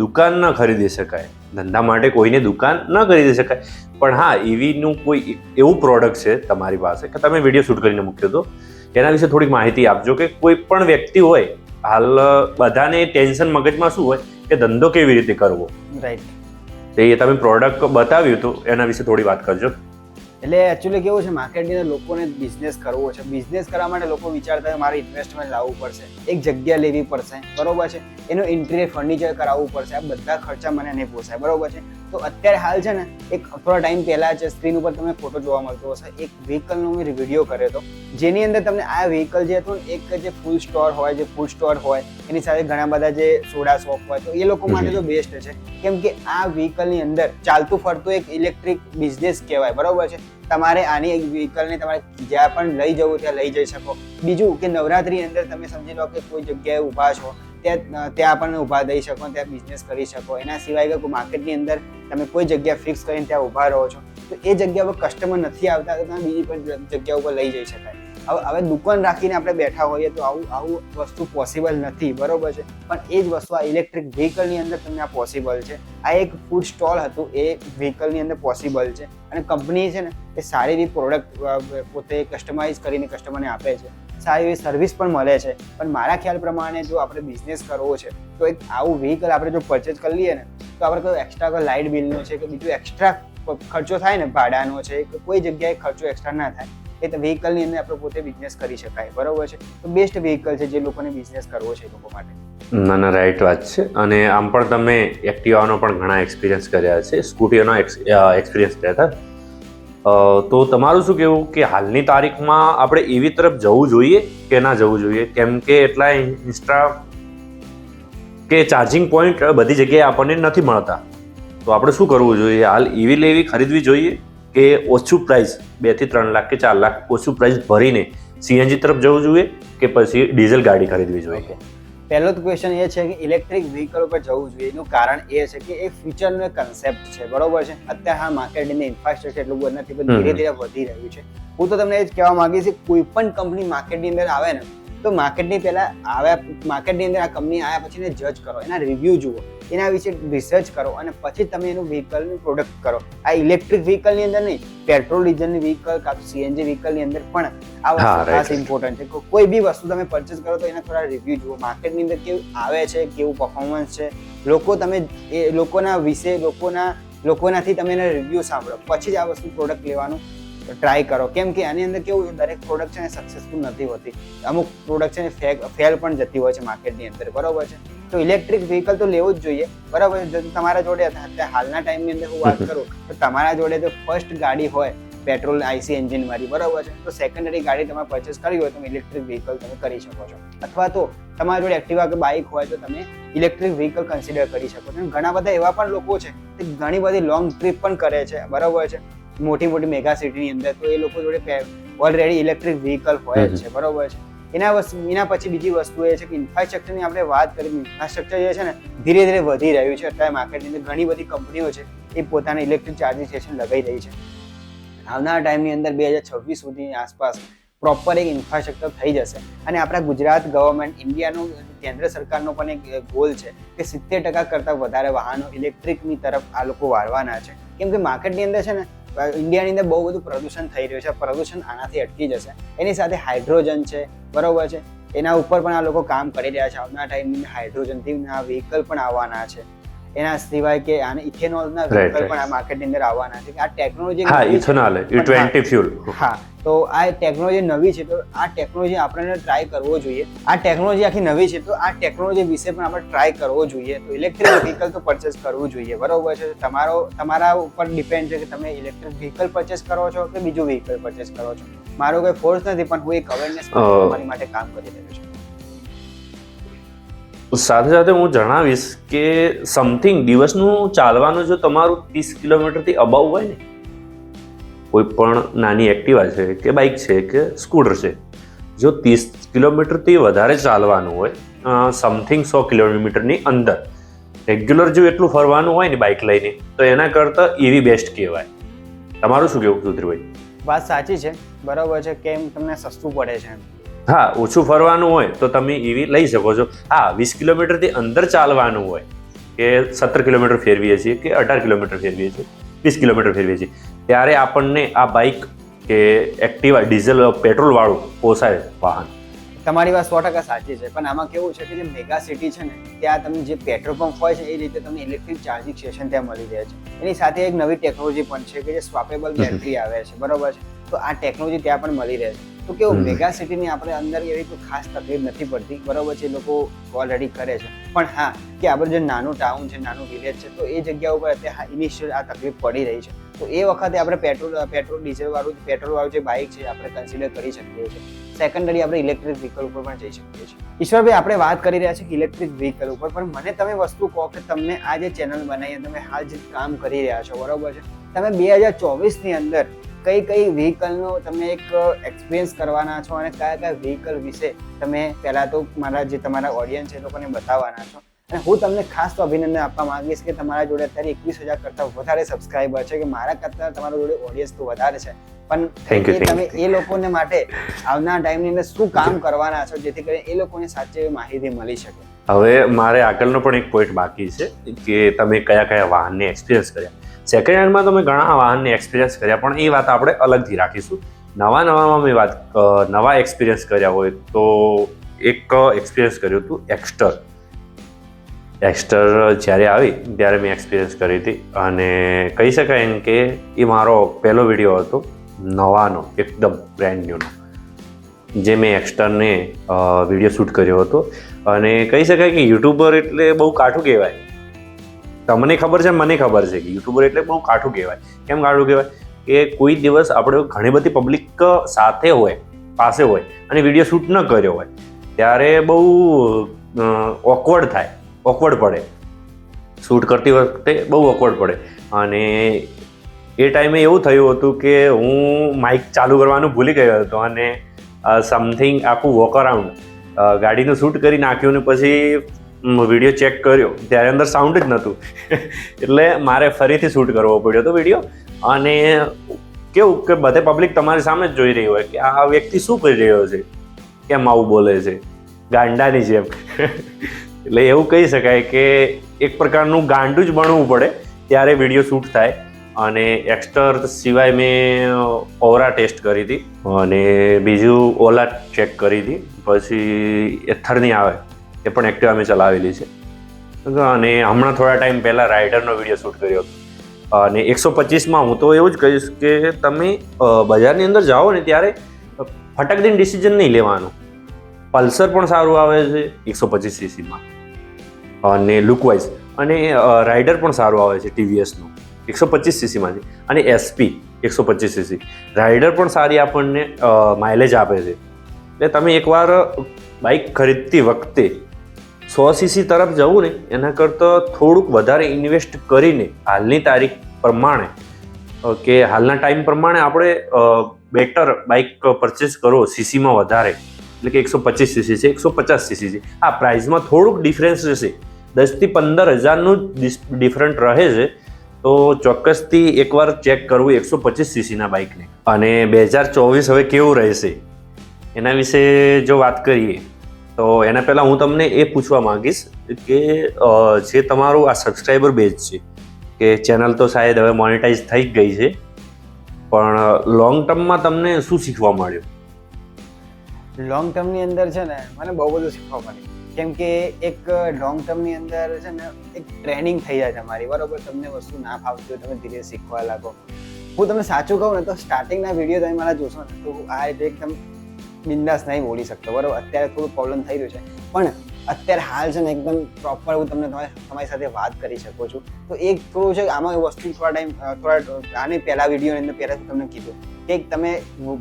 દુકાન ન ખરીદી શકાય, ધંધા માટે કોઈને દુકાન ન ખરીદી શકાય. પણ હા, ઈવીનું કોઈ એવું પ્રોડક્ટ છે તમારી પાસે કે તમે વિડીયો શૂટ કરીને મૂક્યો હતો, એના વિશે થોડીક માહિતી આપજો કે કોઈ પણ વ્યક્તિ હોય, હાલ બધાને ટેન્શન મગજમાં શું હોય કે ધંધો કેવી રીતે કરવો, રાઈટ. એ તમે પ્રોડક્ટ બતાવ્યું હતું એના વિશે થોડી વાત કરજો. એટલે એકચ્યુઅલી કેવું છે માર્કેટની અંદર લોકોને બિઝનેસ કરવો છે. બિઝનેસ કરવા માટે લોકો વિચારતા હોય મારે ઇન્વેસ્ટમેન્ટ લાવવું પડશે, એક જગ્યા લેવી પડશે, બરોબર છે, એનું ઇન્ટિરિયર ફર્નિચર કરાવવું પડશે, આ બધા ખર્ચા મને નહીં પોસાય, બરોબર છે. તો અત્યારે હાલ છે ને એક થોડા ટાઈમ પહેલાં છે સ્ક્રીન ઉપર તમને ફોટો જોવા મળતો હશે, એક વ્હીકલનો મેં વિડીયો કર્યો હતો જેની અંદર તમને આ વ્હીકલ જે હતું ને એક જે ફૂડ સ્ટોર હોય, જે ફૂડ સ્ટોર હોય એની સાથે ઘણા બધા જે સોડા શોપ હોય તો એ લોકો માટે તો બેસ્ટ છે. કેમ કે આ વ્હીકલની અંદર ચાલતું ફરતું એક ઇલેક્ટ્રિક બિઝનેસ કહેવાય, બરોબર છે. તમારે આની વ્હીકલને તમારે જ્યાં પણ લઈ જવું ત્યાં લઈ જઈ શકો. બીજું કે નવરાત્રી અંદર તમે સમજી લો કે કોઈ જગ્યાએ ઊભા છો ત્યાં પણ ઊભા દઈ શકો, ત્યાં બિઝનેસ કરી શકો. એના સિવાય કે માર્કેટની અંદર તમે કોઈ જગ્યા ફિક્સ કરીને ત્યાં ઊભા રહો છો તો એ જગ્યા પર કસ્ટમર નથી આવતા તો તમે બીજી પણ જગ્યા ઉપર લઈ જઈ શકાય. હવે દુકાન રાખીને આપણે બેઠા હોઈએ તો આવું વસ્તુ પોસિબલ નથી, બરોબર છે. પણ એ જ વસ્તુ આ ઇલેક્ટ્રિક વ્હીકલની અંદર તમને આ પોસિબલ છે. આ એક ફૂડ સ્ટોલ હતું એ વ્હીકલની અંદર પોસિબલ છે અને કંપની છે ને એ સારી એવી પ્રોડક્ટ પોતે કસ્ટમાઇઝ કરીને કસ્ટમરને આપે છે, સારી એવી સર્વિસ પણ મળે છે. પણ મારા ખ્યાલ પ્રમાણે જો આપણે બિઝનેસ કરવો છે તો એક આવું વ્હીકલ આપણે જો પરચેઝ કરી લઈએ ને તો આપણે કોઈ એક્સ્ટ્રા કોઈ લાઇટ બિલનો છે કે બીજું એક્સ્ટ્રા ખર્ચો થાય ને ભાડાનો છે કે કોઈ જગ્યાએ ખર્ચો એક્સ્ટ્રા ના થાય, એ વ્હીકલની અંદર આપણે પોતે બિઝનેસ કરી શકાય, બરોબર છે. તો બેસ્ટ વ્હીકલ છે જે લોકોને બિઝનેસ કરવો છે એ લોકો માટે. ના રાઈટ વાત છે. અને આમ પણ તમે એક્ટિવાનો પણ ઘણા એક્સપિરિયન્સ કર્યા છે, સ્કૂટીઓનો એક્સપિરિયન્સ કર્યા હતા. તો તમારું શું કહેવું કે હાલની તારીખમાં આપણે એવી તરફ જવું જોઈએ કે ના જવું જોઈએ? કેમ કે એટલા ઇન્સ્ટા કે ચાર્જિંગ પોઈન્ટ બધી જગ્યાએ આપણને નથી મળતા, તો આપણે શું કરવું જોઈએ? હાલ ઈવી લેવી ખરીદવી જોઈએ કે ઓછું પ્રાઇસ 2 થી 3 લાખ કે 4 લાખ ઓછું પ્રાઇસ ભરીને સીએનજી તરફ જવું જોઈએ કે પછી ડીઝલ ગાડી ખરીદવી જોઈએ? પહેલો તો ક્વેશ્ચન એ છે કે ઇલેક્ટ્રિક વ્હીકલ ઉપર જવું જોઈએ. એનું કારણ એ છે કે એ ફ્યુચરનો એક કન્સેપ્ટ છે, બરોબર છે. અત્યારે હા માર્કેટિંગની ઇન્ફ્રાસ્ટ્રક્ચર એટલું બધું નથી, પણ ધીરે ધીરે વધી રહ્યું છે. હું તો તમને એ જ કહેવા માંગીશ કે કોઈ પણ કંપની માર્કેટની અંદર આવે ને તો માર્કેટની અંદર આ કંપની આવ્યા પછી એને જજ કરો, એના રિવ્યૂ જુઓ, એના વિશે રિસર્ચ કરો અને પછી તમે એનું વ્હીકલનું પ્રોડક્ટ કરો. આ ઇલેક્ટ્રિક વ્હીકલની અંદર નહીં, પેટ્રોલ ડીઝલની વ્હીકલ કાં તો સીએનજી વ્હીકલની અંદર પણ આ વસ્તુ ખાસ ઇમ્પોર્ટન્ટ છે. કોઈ બી વસ્તુ તમે પરચેસ કરો તો એના થોડા રિવ્યૂ જુઓ, માર્કેટની અંદર કેવું આવે છે, કેવું પરફોર્મન્સ છે, લોકોના વિશે લોકોનાથી તમે એના રિવ્યૂ સાંભળો, પછી જ આ વસ્તુ પ્રોડક્ટ લેવાનું ટ્રાય કરો. કેમ કે આની અંદર કેવું છે, દરેક પ્રોડક્ટ છે ને સક્સેસફુલ નથી હોતી, અમુક પ્રોડક્ટ છે ને ફેલ પણ જતી હોય છે માર્કેટની અંદર, બરોબર છે. તો ઇલેક્ટ્રિક વ્હીકલ તો લેવું જ જોઈએ, બરાબર છે. જો તમારા જોડે અત્યારે હાલના ટાઈમની અંદર હું વાત કરું તો તમારા જોડે તો ફર્સ્ટ ગાડી હોય પેટ્રોલ આઈસી એન્જિન વાળી, બરાબર છે, તો સેકન્ડરી ગાડી તમે પરચેસ કરી હોય તો ઇલેક્ટ્રિક વ્હીકલ તમે કરી શકો છો. અથવા તો તમારા જોડે એક્ટિવા કે બાઇક હોય તો તમે ઇલેક્ટ્રિક વ્હીકલ કન્સિડર કરી શકો છો. ઘણા બધા એવા પણ લોકો છે કે ઘણી બધી લોંગ ટ્રીપ પણ કરે છે, બરાબર છે, મોટી મેગા સિટીની અંદર, તો એ લોકો જોડે ઓલરેડી ઇલેક્ટ્રિક વ્હીકલ હોય જ છે, બરોબર છે. એના પછી બીજી વસ્તુ એ છે કે ઇન્ફ્રાસ્ટ્રક્ચરની આપણે વાત કરીએ. ઇન્ફ્રાસ્ટ્રક્ચર જે છે ને ધીરે ધીરે વધી રહ્યું છે. અત્યારે માર્કેટની અંદર ઘણી બધી કંપનીઓ છે એ પોતાના ઇલેક્ટ્રિક ચાર્જિંગ સ્ટેશન લગાવી રહી છે. આવનારા ટાઈમની અંદર 2026 સુધીની આસપાસ પ્રોપર એક ઇન્ફ્રાસ્ટ્રક્ચર થઈ જશે. અને આપણા ગુજરાત ગવર્મેન્ટ, ઇન્ડિયાનું કેન્દ્ર સરકારનો પણ એક ગોલ છે કે 70% કરતાં વધારે વાહનો ઇલેક્ટ્રિકની તરફ આ લોકો વાળવાના છે. કેમ કે માર્કેટની અંદર છે ને ઇન્ડિયાની અંદર બહુ બધું પ્રદૂષણ થઈ રહ્યું છે. પ્રદૂષણ આનાથી અટકી જશે. એની સાથે હાઇડ્રોજન છે, બરોબર છે, એના ઉપર પણ આ લોકો કામ કરી રહ્યા છે. આવનારા ટાઈમની હાઇડ્રોજનથી વ્હીકલ પણ આવવાના છે. એના સિવાય કે આને ઇથેનોલના વ્હીકલ પણ આ માર્કેટની અંદર આવવાના છે. આ ટેકનોલોજી ઇથેનોલ E20 ફ્યુલ, હા, તો આ ટેકનોલોજી નવી છે, તો આ ટેકનોલોજી આપણે ટ્રાય કરવો જોઈએ. આ ટેકનોલોજી આખી નવી છે તો આ ટેકનોલોજી વિશે પણ આપણે ટ્રાય કરવો જોઈએ. તો ઇલેક્ટ્રિક વ્હીકલ તો પરચેસ કરવું જોઈએ, બરોબર છે. તમારા ઉપર ડિપેન્ડ છે કે તમે ઇલેક્ટ્રિક વ્હીકલ પરચેસ કરો છો કે બીજું વ્હીકલ પરચેસ કરો છો. મારો કોઈ ફોર્સ નથી, પણ હું એક અવેરનેસ તમારી માટે કામ કરી રહ્યો છું. સાથે સાથે હું જણાવીશ કે સમથિંગ દિવસનું ચાલવાનું જો તમારું 30 કિલોમીટરથી અબાઉ હોય ને, કોઈ પણ નાની એક્ટિવા છે કે બાઇક છે કે સ્કૂટર છે, જો 30 કિલોમીટરથી વધારે ચાલવાનું હોય, સમથિંગ 100 કિલોમીટરની અંદર રેગ્યુલર જો એટલું ફરવાનું હોય ને બાઇક લઈને, તો એના કરતાં એવી બેસ્ટ કહેવાય. તમારું શું કહેવું સુધીરભાઈ? વાત સાચી છે, બરાબર છે. કેમ તમને સસ્તું પડે છે. હા, ઓછું ફરવાનું હોય તો તમે એવી લઈ શકો છો. હા, 20 કિલોમીટરથી અંદર ચાલવાનું હોય કે 17 કિલોમીટર ફેરવીએ છીએ કે 18 કિલોમીટર ફેરવીએ છીએ, 20 કિલોમીટર ફેરવીએ છીએ, ત્યારે આપણને આ બાઇક કે એક્ટિવા ડીઝલ પેટ્રોલ વાળું પોસાય વાહન. તમારી વાત 100% સાચી છે, પણ આમાં કેવું છે કે જે મેગા સિટી છે ને ત્યાં તમને જે પેટ્રોલ પંપ હોય છે એ રીતે તમને ઇલેક્ટ્રિક ચાર્જિંગ સ્ટેશન ત્યાં મળી રહે છે. એની સાથે એક નવી ટેકનોલોજી પણ છે કે જે સ્વાપેબલ બેટરી આવે છે, બરોબર છે. તો આ ટેકનોલોજી ત્યાં પણ મળી રહે છે. તો કેવું મેગા સિટીની આપણે અંદર એવી કોઈ ખાસ તકલીફ નથી પડતી, બરોબર છે, લોકો ઓલરેડી કરે છે. પણ હા, કે આપણે જે નાનું ટાઉન છે, નાનું વિલેજ છે, તો એ જગ્યા ઉપર અત્યારે ઇનિશિયલ આ તકલીફ પડી રહી છે. તો એ વખતે આપણે પેટ્રોલ ડીઝલ વાળું જે બાઇક છે આપણે કન્સિડર કરી શકીએ છીએ. સેકન્ડરી આપણે ઇલેક્ટ્રિક વ્હીકલ ઉપર પણ જઈ શકીએ છીએ. ઈશ્વરભાઈ, આપણે વાત કરી રહ્યા છીએ ઇલેક્ટ્રિક વ્હીકલ ઉપર, પણ મને તમે વસ્તુ કહો કે તમને આ જે ચેનલ બનાવી, તમે હાલ જે કામ કરી રહ્યા છો, બરોબર છે, તમે 2024ની અંદર કઈ વ્હીકલનો તમે એક એક્સપિરિયન્સ કરવાના છો અને કયા વ્હીકલ વિશે તમે પહેલા તો તમારા ઓડિયન્સ છે એ લોકોને બતાવવાના છો. અને હું તમને ખાસ તો અભિનંદન આપવા માંગીશ કે તમારા જોડે અત્યારે 21,000 કરતાં વધારે સબસ્ક્રાઈબર છે, કે મારા કરતાં તમારા જોડે ઓડિયન્સ તો વધારે છે. પણ તમે એ લોકોને માટે આવનારા ટાઈમની અંદર શું કામ કરવાના છો જેથી કરીને એ લોકોને સાચી માહિતી મળી શકે? હવે મારે આગળનો પણ એક પોઈન્ટ બાકી છે કે તમે કયા વાહનને એક્સપિરિયન્સ કર્યા. સેકન્ડ હેન્ડમાં તમે ઘણા વાહનને એક્સપિરિયન્સ કર્યા, પણ એ વાત આપણે અલગથી રાખીશું. નવામાં મેં નવા એક્સપિરિયન્સ કર્યા હોય તો એક એક્સપિરિયન્સ કર્યું હતું એક્સ્ટર જ્યારે આવી ત્યારે મેં એક્સપિરિયન્સ કરી હતી. અને કહી શકાય એમ કે એ મારો પહેલો વિડીયો હતો નવાનો, એકદમ બ્રેન્ડ ન્યૂનો, જે મેં એક્સ્ટરને વિડીયો શૂટ કર્યો હતો. અને કહી શકાય કે યુટ્યુબર એટલે બહુ કાઠું કહેવાય. તમને ખબર છે, મને ખબર છે કે યુટ્યુબર એટલે બહુ કાઠું કહેવાય. કેમ કાઠું કહેવાય? કે કોઈ દિવસ આપણે ઘણી બધી પબ્લિક સાથે હોય, પાસે હોય અને વિડીયો શૂટ ન કર્યો હોય ત્યારે બહુ ઓકવર્ડ પડે. શૂટ કરતી વખતે બહુ ઓકવર્ડ પડે. અને એ ટાઈમે એવું થયું હતું કે હું માઇક ચાલુ કરવાનું ભૂલી ગયો હતો અને સમથિંગ આખું વોક અરાઉન્ડ ગાડીનું શૂટ કરી નાખ્યું ને પછી વિડીયો ચેક કર્યો ત્યારે અંદર સાઉન્ડ જ નહોતું એટલે મારે ફરીથી શૂટ કરવો પડ્યો હતો વિડીયો. અને કેવું કે બધે પબ્લિક તમારી સામે જ જોઈ રહી હોય કે આ વ્યક્તિ શું કરી રહ્યો છે, કેમ આવું બોલે છે ગાંડાની જેમ. એટલે એવું કહી શકાય કે એક પ્રકારનું ગાંડું જ બનવું પડે ત્યારે વિડીયો શૂટ થાય. અને એક્સ્ટર સિવાય મેં ઓરા ટેસ્ટ કરી હતી અને બીજું ઓલા ચેક કરી હતી, પછી એથરની આવે એ પણ એક્ટિવા મેં ચલાવેલી છે. અને હમણાં થોડા ટાઈમ પહેલાં રાઇડરનો વિડીયો શૂટ કર્યો હતો. અને 125માં હું તો એવું જ કહીશ કે તમે બજારની અંદર જાઓ ને ત્યારે ફટક દઈને ડિસિઝન નહીં લેવાનું. પલ્સર પણ સારું આવે છે 125cc અને લુકવાઇઝ, અને રાઇડર પણ સારું આવે છે ટીવીએસનું 125cc અને એસપી 125cc રાઇડર પણ સારી આપણને માઇલેજ આપે છે. એટલે તમે એકવાર બાઇક ખરીદતી વખતે 100cc તરફ જવું ને એના કરતાં થોડુંક વધારે ઇન્વેસ્ટ કરીને હાલની તારીખ પ્રમાણે કે હાલના ટાઈમ પ્રમાણે આપણે બેટર બાઇક પરચેસ કરો સીસીમાં વધારે, એટલે કે 125cc છે 150cc છે. આ પ્રાઇસમાં થોડુંક ડિફરન્સ રહેશે, 10,000 થી 15,000નું ડિફરન્ટ રહે છે. તો ચોક્કસથી એકવાર ચેક કરવું 125cc બાઇકને. અને 2024 હવે કેવું રહેશે એના વિશે જો વાત કરીએ તો એના પહેલાં હું તમને એ પૂછવા માંગીશ કે જે તમારું આ સબસ્ક્રાઈબર બેઝ છે કે ચેનલ તો શાયદ હવે મોનેટાઈઝ થઈ જ ગઈ છે, પણ લોંગ ટર્મમાં તમને શું શીખવા મળ્યું? લોંગ ટર્મની અંદર છે ને મને બહુ બધું શીખવા મળ્યું. કેમ કે એક લોંગ ટર્મની અંદર છે ને એક ટ્રેનિંગ થઈ જાય તમારી, બરોબર? તમને વસ્તુ ના ફાવતી હોય તમે ધીરે શીખવા લાગો. હું તમને સાચું કહું ને તો સ્ટાર્ટિંગના વિડીયો તમે મારા જોશો ને તો આ રીતે એકદમ બિંદાસ નહીં બોલી શકતો, બરોબર? અત્યારે થોડું પ્રોબ્લેમ થઈ રહ્યું છે, પણ અત્યારે હાલ છે ને એકદમ પ્રોપર હું તમને તમારી સાથે વાત કરી શકું છું. તો એક થોડું છે આમાં વસ્તુ થોડા આની પહેલા વિડીયોની અંદર પહેલાં તમને કીધું કે તમે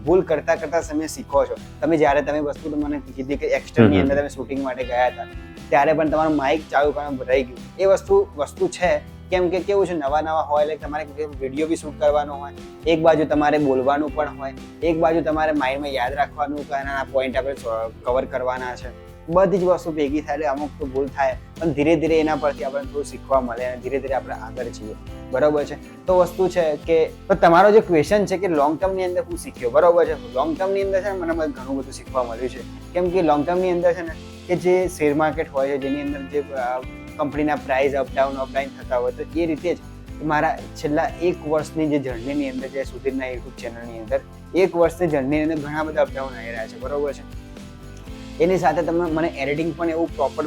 ભૂલ કરતા સમય શીખો છો. તમે વસ્તુ તો મને કીધી કે એક્સ્ટરની અંદર તમે શૂટિંગ માટે ગયા હતા ત્યારે પણ તમારું માઇક ચાલુ કરવાનું રહી ગયું. એ વસ્તુ છે કેમ કે કેવું છે નવા હોય એટલે તમારે વિડીયો બી શૂટ કરવાનો હોય, એક બાજુ તમારે બોલવાનું પણ હોય, એક બાજુ તમારે માઇન્ડમાં યાદ રાખવાનું કે આના પોઈન્ટ આપણે કવર કરવાના છે. બધી જ વસ્તુ ભેગી થાય એટલે અમુક તો ભૂલ થાય, પણ ધીરે ધીરે એના પરથી આપણને થોડું શીખવા મળે અને ધીરે ધીરે આપણે આગળ જઈએ, બરોબર છે? તો વસ્તુ છે કે તો તમારો જે ક્વેશ્ચન છે કે લોંગ ટર્મની અંદર હું શીખ્યો, બરોબર છે? લોંગ ટર્મની અંદર છે ને મને ઘણું બધું શીખવા મળ્યું છે. કેમ કે લોંગ ટર્મની અંદર છે ને કે જે શેર માર્કેટ હોય છે જેની અંદર જે કંપનીના પ્રાઇસ અપડાઉન થતા હોય, તો એ રીતે જ મારા છેલ્લા 1 વર્ષની જે જર્નીની અંદર જે સુધીરના યુટ્યુબ ચેનલની અંદર 1 વર્ષની જર્નીની અંદર ઘણા બધા અપડાઉન આવી રહ્યા છે, બરોબર છે? એની સાથે તમને મને એડિટિંગ પણ એવું પ્રોપર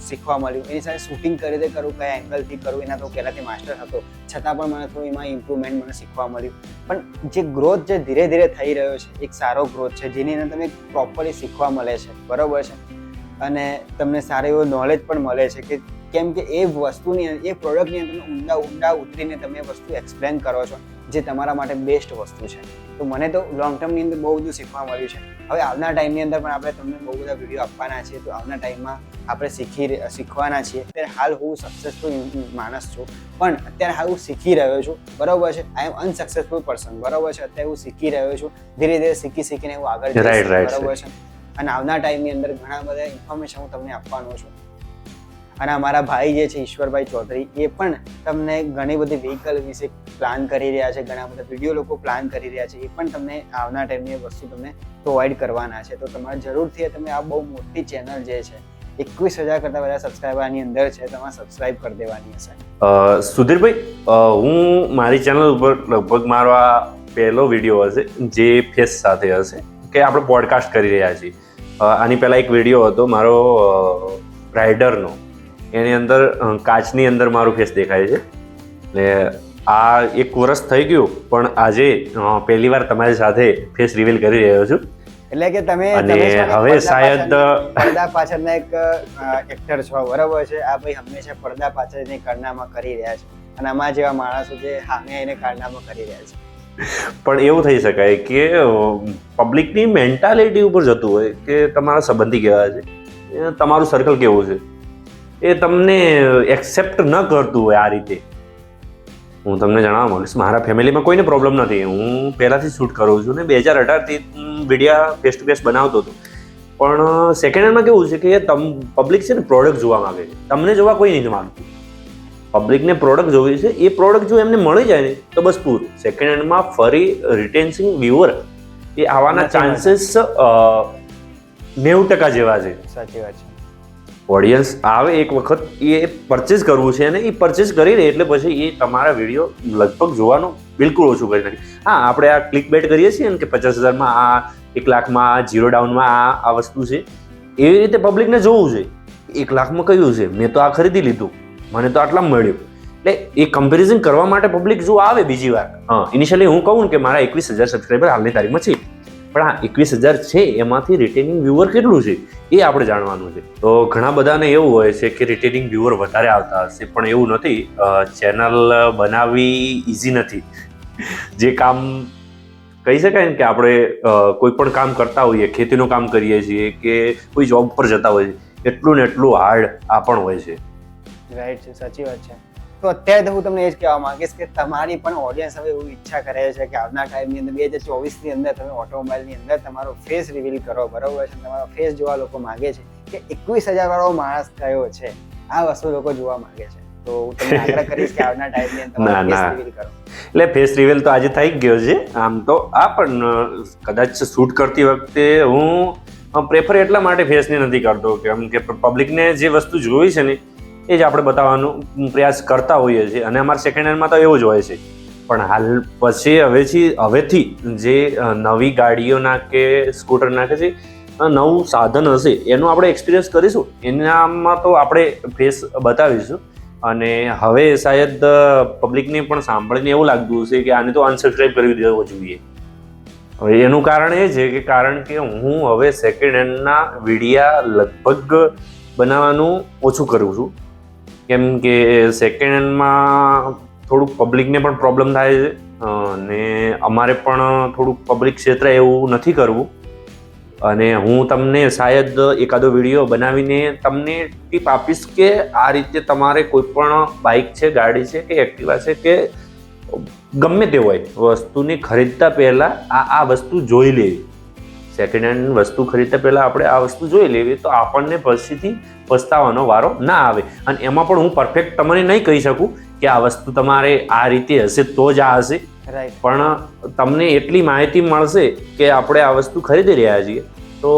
શીખવા મળ્યું. એની સાથે શૂટિંગ કઈ રીતે કરું, કયા એંગલથી કરું, એના તો પહેલાંથી માસ્ટર હતો છતાં પણ મને થોડું એમાં ઇમ્પ્રુવમેન્ટ મને શીખવા મળ્યું. પણ જે ગ્રોથ જે ધીરે ધીરે થઈ રહ્યો છે એક સારો ગ્રોથ છે જેની અંદર તમે પ્રોપરલી શીખવા મળે છે, બરોબર છે? અને તમને સારું એવું નોલેજ પણ મળે છે કે કેમ કે એ વસ્તુની એ પ્રોડક્ટની અંદર ઊંડા ઉતરીને તમે વસ્તુ એક્સપ્લેન કરો છો જે તમારા માટે બેસ્ટ વસ્તુ છે. તો મને તો લોંગ ટર્મની અંદર બહુ બધું શીખવા મળ્યું છે. હવે આવનાર ટાઈમની અંદર પણ આપણે તમને બહુ બધા વિડીયો આપવાના છીએ, તો આવનાર ટાઈમમાં આપણે શીખવાના છીએ. અત્યારે હાલ હું સક્સેસફુલ માણસ છું, પણ અત્યારે હાલ હું શીખી રહ્યો છું, બરોબર છે? આઈ એમ અનસક્સેસફુલ પર્સન, બરોબર છે? અત્યારે હું શીખી રહ્યો છું, ધીરે ધીરે શીખીને હું આગળ જઈશ, બરોબર છે? અને આવનાર ટાઈમની અંદર ઘણા બધા ઇન્ફોર્મેશન હું તમને આપવાનો છું. અને અમારા ભાઈ જે છે ઈશ્વરભાઈ ચૌધરી એ પણ તમને ઘણી બધી વ્હીકલ વિશે પ્લાન કરી રહ્યા છે, ઘણા બધા વિડીયો લોકો પ્લાન કરી રહ્યા છે, એ પણ તમને આવનાર ટાઈમની વસ્તુ તમને પ્રોવાઈડ કરવાના છે. તો તમારે જરૂરથી તમે આ બહુ મોટી ચેનલ જે છે 21,000 કરતાં વધારે સબસ્ક્રાઈબરની અંદર છે, તમારે સબસ્ક્રાઈબ કરી દેવાની હશે. સુધીરભાઈ, હું મારી ચેનલ ઉપર લગભગ મારો આ પહેલો વિડીયો હશે જે ફેસ સાથે હશે કે આપણે પોડકાસ્ટ કરી રહ્યા છીએ. આની પહેલાં એક વિડીયો હતો મારો રાઇડરનો, એની અંદર કાચની અંદર મારું ફેસ દેખાય છે. એટલે આ 1 વર્ષ થઈ ગયું, પણ આજે પહેલી વાર તમારી સાથે ફેસ રિવીલ કરી રહ્યો છું. એટલે કે તમે હવે શાયદ પડદા પાછળના એક એક્ટર છો, બરોબર છે? આ ભાઈ હંમેશા પડદા પાછળની કારનામા કરી રહ્યા છે અને આમાં જેવા માણસો જે સામે એને કારનામા કરી રહ્યા છે. પણ એવું થઈ શકાય કે પબ્લિકની મેન્ટાલિટી ઉપર જતું હોય કે તમારા સંબંધી કેવા છે, તમારું સર્કલ કેવું છે, એ તમને એક્સેપ્ટ ન કરતું હોય આ રીતે. હું તમને જણાવવા માંગીશ, મારા ફેમિલીમાં કોઈને પ્રોબ્લેમ નથી. હું પહેલાંથી શૂટ કરું છું ને 2018થી વિડીયો ફેસ ટુ ફેસ બનાવતો હતો. પણ સેકન્ડ હેન્ડમાં કેવું છે કે પબ્લિક છે ને પ્રોડક્ટ જોવા માંગે છે, તમને જોવા કોઈ નહીં માંગતું. પબ્લિકને પ્રોડક્ટ જોવી છે, એ પ્રોડક્ટ જો એમને મળી જાય ને તો બસ પૂરું. સેકન્ડ હેન્ડમાં ફરી રિટેન્સિંગ વ્યુઅર એ આવવાના ચાન્સીસ 90% જેવા છે. સાચી વાત છે. ઓડિયન્સ આવે એક વખત એ પરચેઝ કરવું છે અને એ પરચેઝ કરી લે એટલે પછી એ તમારા વિડીયો લગભગ જોવાનું બિલકુલ ઓછું કરી નાખે. હા, આપણે આ ક્લિક બેટ કરીએ છીએ ને કે 50,000માં આ, 1 લાખમાં આ, 0 ડાઉનમાં આ વસ્તુ છે, એવી રીતે પબ્લિકને જોવું છે. 1 લાખમાં કયું છે, મેં તો આ ખરીદી લીધું, મને તો આટલા મળ્યું. એટલે એ કમ્પેરિઝન કરવા માટે પબ્લિક જો આવે બીજી વાર, ઇનિશિયલી હું કહું ને કે મારા 21,000 સબસ્ક્રાઈબર હાલની તારીખમાં છે, પણ હા 21,000 છે એમાંથી રિટેનિંગ વ્યુઅર કેટલું છે એ આપણે જાણવાનું છે. તો ઘણા બધાને એવું હોય છે કે રિટેનિંગ વ્યુઅર વધારે આવતા હશે, પણ એવું નથી. ચેનલ બનાવવી ઇઝી નથી. જે કામ કહી શકાય ને કે આપણે કોઈ પણ કામ કરતા હોઈએ, ખેતીનું કામ કરીએ છીએ કે કોઈ જોબ પર જતા હોઈએ, એટલું ને એટલું હાર્ડ આ પણ હોય છે. રાઈટ છે, સાચી વાત છે. તો અત્યારે તો હું તમને એ જ કહેવા માંગીશ કે તમારી પણ ઓડિયન્સ હવે એવું ઈચ્છા કરે છે કે આવનાર ટાઈમની અંદર 2024ની અંદર તમે ઓટોમોબાઈલની અંદર તમારો ફેસ રિવીલ કરો, બરોબર છે? તમારો ફેસ જોવા લોકો માંગે છે કે 21,000 વાળો માણસ કયો છે, આ વસ્તુ લોકો જોવા માંગે છે. તો હું તમને આગ્રહ કરીશ કે આવનાર ટાઈમની અંદર તમારો ફેસ રિવીલ કરો. એટલે ફેસ રિવીલ તો આજે થઈ ગયો છે આમ તો. પણ કદાચ શૂટ કરતી વખતે હું પ્રેફર એટલા માટે ફેસની નથી કરતો કેમ કે પબ્લિકને જે વસ્તુ જોઈ છે ને એ જ આપણે બતાવવાનો પ્રયાસ કરતા હોઈએ છીએ. અને અમારા સેકન્ડ હેન્ડમાં તો એવું જ હોય છે. પણ હાલ પછી હવેથી જે નવી ગાડીઓના કે સ્કૂટરના કે જે નવું સાધન હશે એનું આપણે એક્સપિરિયન્સ કરીશું, એનામાં તો આપણે ફેસ બતાવીશું. અને હવે શાયદ પબ્લિકને પણ સાંભળીને એવું લાગતું હશે કે આને તો અનસબસ્ક્રાઈબ કરી દેવો જોઈએ. હવે એનું કારણ એ છે કે કારણ કે હું હવે સેકન્ડ હેન્ડના વિડીયા લગભગ બનાવવાનું ઓછું કરું છું. કેમ કે સેકન્ડ હેન્ડમાં થોડુંક પબ્લિકને પણ પ્રોબ્લેમ થાય છે અને અમારે પણ થોડુંક પબ્લિક ક્ષેત્ર એવું નથી કરવું. અને હું તમને શાયદ એકાદો વિડીયો બનાવીને તમને ટીપ આપીશ કે આ રીતે તમારે કોઈ પણ બાઇક છે, ગાડી છે કે એક્ટિવા છે કે ગમે તે હોય વસ્તુને ખરીદતા પહેલાં આ વસ્તુ જોઈ લેવી. સેકન્ડ હેન્ડ વસ્તુ ખરીદતા પહેલાં આપણે આ વસ્તુ જોઈ લેવી તો આપણને પછીથી પસ્તાવાનો વારો ના આવે. અને એમાં પણ હું પરફેક્ટ તમને નહીં કહી શકું કે આ વસ્તુ તમારે આ રીતે હશે તો જ આ હશે, પણ તમને એટલી માહિતી મળશે કે આપણે આ વસ્તુ ખરીદી રહ્યા છીએ તો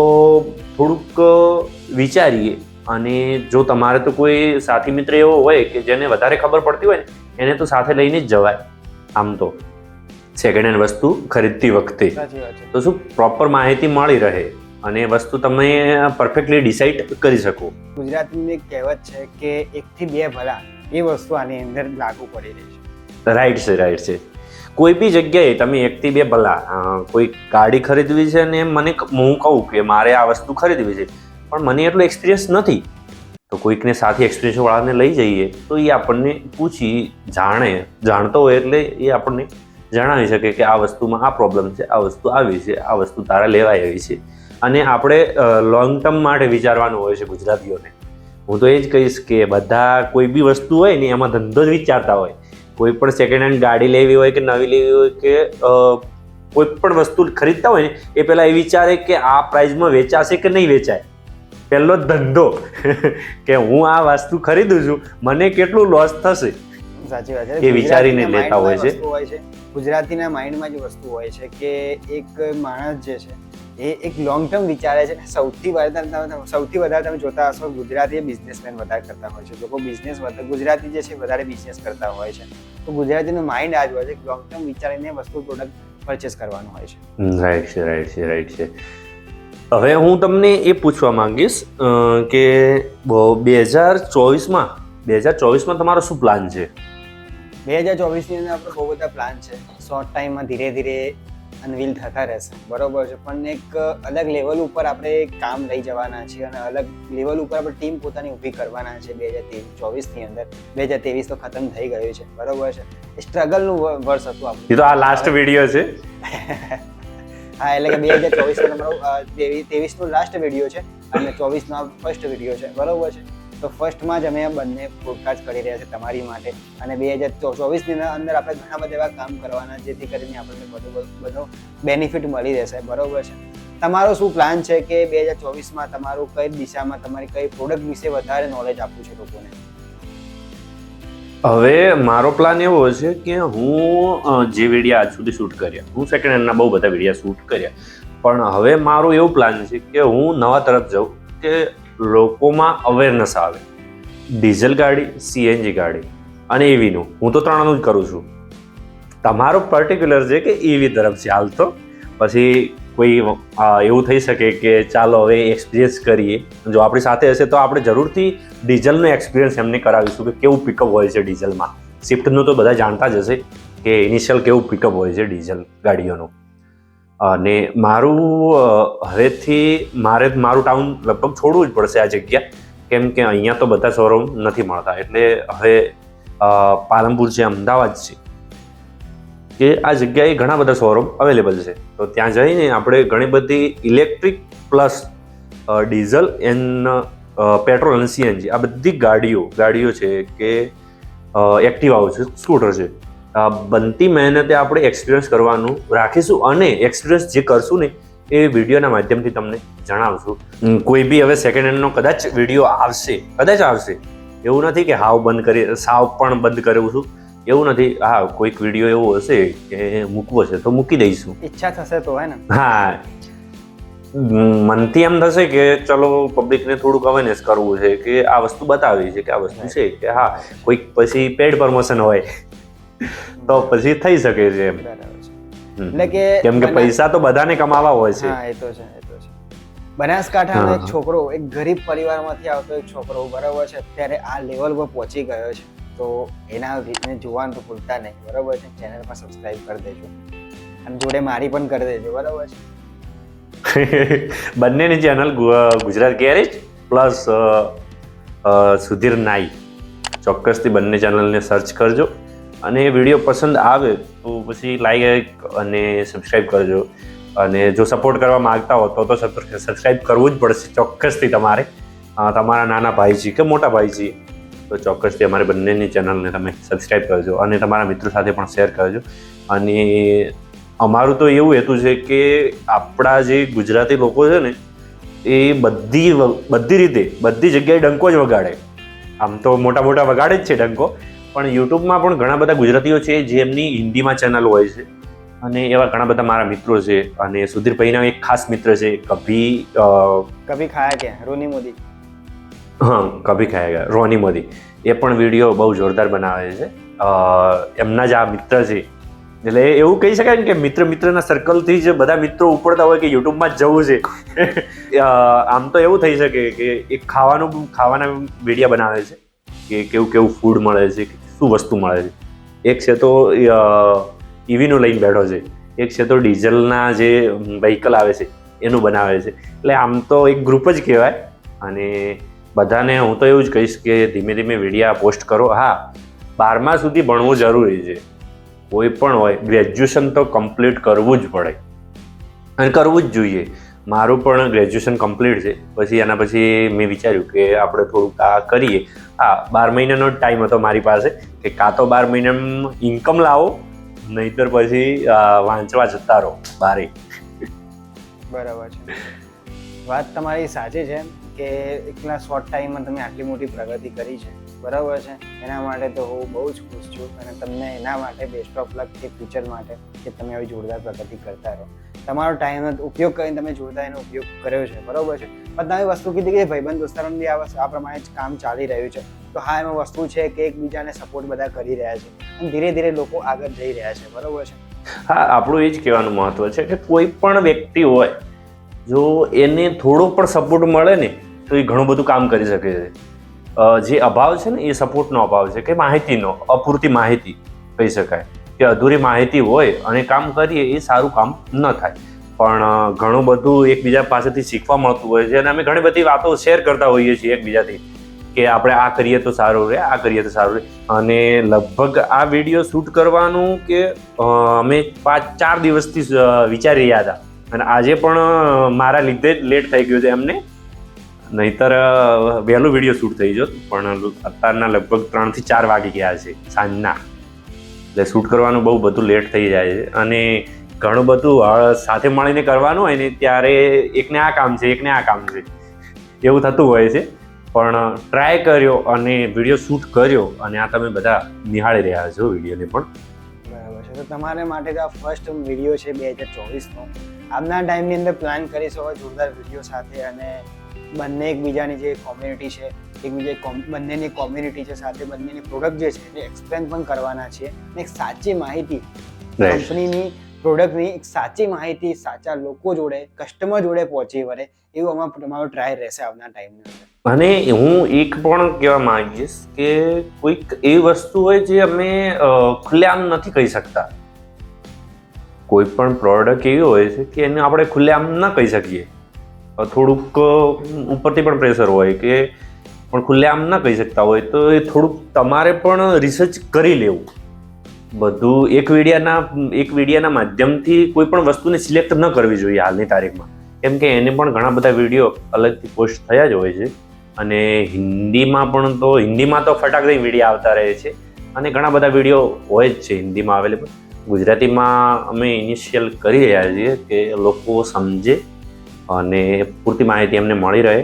થોડુંક વિચારીએ. અને જો તમારે તો કોઈ સાથી મિત્ર એવો હોય કે જેને વધારે ખબર પડતી હોય ને એને તો સાથે લઈને જ જવાય. આમ તો સેકન્ડ હેન્ડ વસ્તુ ખરીદતી વખતે તો શું પ્રોપર માહિતી મળી રહે અને વસ્તુ તમે પરફેક્ટલી ડિસાઇડ કરી શકો. ગુજરાતીની એક કહેવત છે કે 1 થી 2 ભલા, એ વસ્તુ આની અંદર લાગુ પડી રહી છે. રાઈટ છે. કોઈ બી જગ્યાએ તમે 1 થી 2 ભલા, કોઈ ગાડી ખરીદવી છે ને હું કહું કે મારે આ વસ્તુ ખરીદવી છે પણ મને એટલો એક્સપિરિયન્સ નથી તો કોઈકને સાથે એક્સપિરિયન્સ વાળાને લઈ જઈએ તો એ આપણને પૂછી જાણતો હોય એટલે એ આપણને જણાવી શકે કે આ વસ્તુમાં આ પ્રોબ્લેમ છે, આ વસ્તુ આવી છે, આ વસ્તુ તારા લેવાય એવી છે. અને આપણે લોંગ ટર્મ માટે વિચારવાનું હોય છે ગુજરાતીઓને. હું તો એ જ કહીશ કે બધા કોઈ બી વસ્તુ હોય ને એમાં ધંધો જ વિચારતા હોય. કોઈ પણ સેકન્ડ હેન્ડ ગાડી લેવી હોય કે નવી લેવી હોય કે કોઈ પણ વસ્તુ ખરીદતા હોય ને એ પહેલાં એ વિચારે કે આ પ્રાઇઝમાં વેચાશે કે નહીં વેચાય. પહેલો ધંધો કે હું આ વસ્તુ ખરીદું છું, મને કેટલું લોસ થશે. સાચી વાત છે. એ વિચારીને લેતા હોય છે. ગુજરાતીના માઇન્ડમાં જે વસ્તુ હોય છે કે એક માણસ જે છે એ એક લોંગ ટર્મ વિચારે છે. સૌથી વધારે તમે જોતા હશો ગુજરાતી બિઝનેસમેન વધારે કરતા હોય છે. લોકો ગુજરાતી જે છે વધારે બિઝનેસ કરતા હોય છે. તો ગુજરાતીનું માઇન્ડ આ જ હોય છે કે લોંગ ટર્મ વિચારીને વસ્તુ પ્રોડક્ટ પરચેસ કરવાનું હોય છે. રાઈટ છે. હવે હું તમને એ પૂછવા માંગીશ કે 2024માં તમારો શું પ્લાન છે? 2024ની અંદર આપણે બહુ બધા પ્લાન છે. શોર્ટ ટાઈમમાં ધીરે ધીરે અનવીલ થતા રહેશે, બરોબર છે. પણ એક અલગ લેવલ ઉપર આપણે કામ લઈ જવાના છીએ અને અલગ લેવલ ઉપર આપણે ટીમ પોતાની ઊભી કરવાના છે 2024ની અંદર. 2023 તો ખતમ થઈ ગયું છે, બરોબર છે. સ્ટ્રગલનું વર્ષ હતું આપણું. એ તો આ લાસ્ટ વિડીયો છે. હા, એટલે કે 2024 તમારો 23નો લાસ્ટ વિડીયો છે અને 24નો ફર્સ્ટ વિડીયો છે, બરોબર છે. તો ફર્સ્ટમાં જ અમે બંને પોડકાસ્ટ કરી રહ્યા છે તમારી માટે અને 2024ની અંદર આપણે ઘણા બધા એવા કામ કરવાના જેથી કરીને આપણને બધો બેનિફિટ મળી રહેશે, બરોબર છે. તમારો શું પ્લાન છે કે 2024માં તમારું કઈ દિશામાં તમારી કઈ પ્રોડક્ટ વિશે વધારે નોલેજ આપવું છે લોકોને? હવે મારો પ્લાન એવો છે કે હું જે વિડીયા આજ સુધી શૂટ કર્યા, હું સેકન્ડ હેન્ડના બહુ બધા વિડીયા શૂટ કર્યા, પણ હવે મારું એવું પ્લાન છે કે હું નવા તરફ જાઉં કે લોકોમાં અવેરનેસ આવે. ડીઝલ ગાડી, સીએનજી ગાડી અને ઈવીનું, હું તો ત્રણનું જ કરું છું. તમારો પર્ટિક્યુલર છે કે ઈવી તરફ છે હાલ તો. પછી કોઈ એવું થઈ શકે કે ચાલો હવે એક્સપિરિયન્સ કરીએ, જો આપણી સાથે હશે તો આપણે જરૂરથી ડીઝલનો એક્સપિરિયન્સ એમને કરાવીશું કે કેવું પિકઅપ હોય છે ડીઝલમાં. સ્વિફ્ટનું તો બધા જાણતા જ હશે કે ઇનિશિયલ કેવું પિકઅપ હોય છે ડીઝલ ગાડીઓનું. અને મારું ટાઉન લગભગ છોડવું જ પડશે આ જગ્યા, કેમ કે અહીંયા તો બધા શોરૂમ નથી મળતા. એટલે હવે પાલનપુર છે, અમદાવાદ છે, કે આ જગ્યાએ ઘણા બધા શોરૂમ અવેલેબલ છે. તો ત્યાં જઈને આપણે ઘણી બધી electric plus diesel and petrol અને સીએનજી આ બધી ગાડીઓ છે કે એક્ટિવાઓ છે, સ્કૂટર છે, બનતી મહેનતે આપણે એક્સપિરિયન્સ કરવાનું રાખીશું. અને એક્સપિરિયન્સ જે કરશું ને એ વિડીયોના માધ્યમથી તમને જણાવશું. કોઈ બી હવે સેકન્ડ હેન્ડનો કદાચ વિડીયો આવશે, એવું નથી કે સાવ પણ બંધ કર્યું છું, એવું નથી. હા, કોઈક વિડીયો એવો હશે કે મૂકવો છે તો મૂકી દઈશું, ઈચ્છા થશે તો. હે ને? હા, મનથી એમ થશે કે ચલો પબ્લિકને થોડુંક અવેરનેસ કરવું છે કે આ વસ્તુ બતાવી છે કે આ વસ્તુ છે કે હા, કોઈક પછી પેડ પ્રમોશન હોય તો પછી થઈ શકે છે એમ. એટલે કે કેમ કે પૈસા તો બધાને કમાવા હોય છે. હા, એ તો છે. બનાસકાંઠાનો એક છોકરો, એક ગરીબ પરિવારમાંથી આવતો એક છોકરો, બરાબર છે, અત્યારે આ લેવલ પર પહોંચી ગયો છે. તો એના રીતને જોવાનું તો ભૂલતા નહીં, બરાબર છે. ચેનલ પર સબસ્ક્રાઇબ કરી દેજો અને જોડે મારી પણ કરી દેજો, બરાબર છે. બંનેની channel Gujarat garage plus Sudhir નાઈ, ચોક્કસથી બંને ચેનલને સર્ચ કરજો. અને વિડીયો પસંદ આવે તો પછી લાઈક અને સબસ્ક્રાઇબ કરજો. અને જો સપોર્ટ કરવા માંગતા હો તો સબસ્ક્રાઇબ કરવું જ પડશે ચોક્કસથી. તમારા નાના ભાઈ છે કે મોટા ભાઈ છે તો ચોક્કસથી અમારી બંનેની ચેનલને તમે સબસ્ક્રાઇબ કરજો અને તમારા મિત્રો સાથે પણ શેર કરજો. અને અમારું તો એવું હેતુ છે કે આપણા જે ગુજરાતી લોકો છે ને એ બધી રીતે બધી જગ્યાએ ડંકો જ વગાડે. આમ તો મોટા વગાડે જ છે ડંકો, પણ યુટ્યુબમાં પણ ઘણા બધા ગુજરાતીઓ છે જેમની હિન્દીમાં ચેનલ હોય છે. અને એવા ઘણા બધા મારા મિત્રો છે. અને સુધીરભાઈના એક ખાસ મિત્ર છે કભી ખાયા ગયા રોની મોદી. હા, કભી ખાયા ગયા રોની મોદી. એ પણ વિડીયો બહુ જોરદાર બનાવે છે. એમના જ આ મિત્ર છે. એટલે એવું કહી શકાય ને કે મિત્રના સર્કલથી જ બધા મિત્રો ઉપડતા હોય કે યુટ્યુબમાં જ જવું છે. આમ તો એવું થઈ શકે કે એક ખાવાના વિડીયો બનાવે છે કે કેવું ફૂડ મળે છે, શું વસ્તુ મળે છે. એક છે તો ઈવીનું લઈને બેઠો છે, એક છે તો ડીઝલના જે વ્હીકલ આવે છે એનું બનાવે છે. એટલે આમ તો એક ગ્રુપ જ કહેવાય. અને બધાને હું તો એવું જ કહીશ કે ધીમે ધીમે વિડીયા પોસ્ટ કરો. હા, 12મા સુધી ભણવું જરૂરી છે. કોઈ પણ હોય, ગ્રેજ્યુએશન તો કમ્પ્લીટ કરવું જ પડે અને કરવું જ જોઈએ. મારું પણ ગ્રેજ્યુએશન કમ્પ્લીટ છે. પછી એના પછી મેં વિચાર્યું કે આપણે થોડુંક આ કરીએ. હા, 12 મહિનાનો જ ટાઈમ હતો મારી પાસે કે કાં તો 12 મહિનામાં ઇન્કમ લાવો, નહીતર પછી વાંચવા જતા રહો બારે. બરાબર છે, વાત તમારી સાચી છે કે એટલા શોર્ટ ટાઈમમાં તમે આટલી મોટી પ્રગતિ કરી છે, બરાબર છે. એના માટે તો હું બહુ જ ખુશ છું અને તમને એના માટે બેસ્ટ ઓફ લક કે ફ્યુચર માટે કે તમે આવી જોરદાર પ્રગતિ કરતા રહો. તમારો ટાઈમનો ઉપયોગ કરીને તમે જોરદાર એનો ઉપયોગ કર્યો છે, બરાબર છે. પણ તમે વસ્તુ કીધી કે ભાઈબંધ દોસ્તારોને બી આ પ્રમાણે જ કામ ચાલી રહ્યું છે. તો હા, એમાં વસ્તુ છે કે એકબીજાને સપોર્ટ બધા કરી રહ્યા છે અને ધીરે ધીરે લોકો આગળ જઈ રહ્યા છે, બરાબર છે. હા, આપણું એ જ કહેવાનું મહત્વ છે કે કોઈ પણ વ્યક્તિ હોય, જો એને થોડો પણ સપોર્ટ મળે ને તો એ ઘણું બધું કામ કરી શકે છે. જે અભાવ છે ને એ સપોર્ટનો અભાવ છે કે માહિતીનો, અપૂરતી માહિતી કહી શકાય કે અધૂરી માહિતી હોય અને કામ કરીએ એ સારું કામ ન થાય. પણ ઘણું બધું એકબીજા પાસેથી શીખવા મળતું હોય છે અને અમે ઘણી બધી વાતો શેર કરતા હોઈએ છીએ એકબીજાથી કે આપણે આ કરીએ તો સારું રહે, આ કરીએ તો સારું રહે. અને લગભગ આ વિડીયો શૂટ કરવાનું કે અમે 4 દિવસથી વિચારી રહ્યા હતા અને આજે પણ મારા લીધે જ લેટ થઈ ગયું છે એમને, નહીતર વહેલું વિડીયો શૂટ થઈ જતો. પણ અત્યારના લગભગ 3 થી 4 વાગી ગયા છે સાંજના, એટલે શૂટ કરવાનું બહુ બધું લેટ થઈ જાય છે. અને ઘણું બધું સાથે મળીને કરવાનું હોય ને ત્યારે એકને આ કામ છે એકને આ કામ છે એવું થતું હોય છે, પણ ટ્રાય કર્યો અને વિડીયો શૂટ કર્યો અને આ તમે બધા નિહાળી રહ્યા છો વિડીયોને પણ. બરાબર છે. તો તમારા માટે તો આ ફર્સ્ટ વિડીયો છે 2024નો. આજના ટાઈમની અંદર પ્લાન કરીશું હવે જોરદાર વિડીયો સાથે, અને બંને એકબીજાની જે કોમ્યુનિટી છે બંનેની કોમ્યુનિટી છે સાથે બંનેની પ્રોડક્ટ જે છે એને એક્સપ્લેન પણ કરવાના છીએ, અને એક સાચી માહિતી કંપનીની પ્રોડક્ટની એક સાચી માહિતી સાચા લોકો જોડે કસ્ટમર જોડે પહોંચી વળે એવું અમારો ટ્રાય રહેશે આવનાર ટાઈમની અંદર. અને હું એક પણ કહેવા માંગીશ કે કોઈક એવી વસ્તુ હોય જે અમે ખુલ્લેઆમ નથી કહી શકતા. કોઈ પણ પ્રોડક્ટ એવી હોય છે કે એને આપણે ખુલ્લેઆમ ન કહી શકીએ, થોડુંક ઉપરથી પણ પ્રેશર હોય કે પણ ખુલ્લેઆમ ન કહી શકતા હોય તો એ થોડુંક તમારે પણ રિસર્ચ કરી લેવું. બધું એક વિડીયાના માધ્યમથી કોઈ પણ વસ્તુને સિલેક્ટ ન કરવી જોઈએ હાલની તારીખમાં, કેમ કે એને પણ ઘણા બધા વિડીયો અલગથી પોસ્ટ થયા જ હોય છે, અને હિન્દીમાં તો ફટાક દઈ વિડીયો આવતા રહે છે, અને ઘણા બધા વિડીયો હોય જ છે હિન્દીમાં અવેલેબલ. ગુજરાતીમાં અમે ઇનિશિયલ કરી રહ્યા છીએ કે લોકો સમજે અને પૂરતી માહિતી એમને મળી રહે,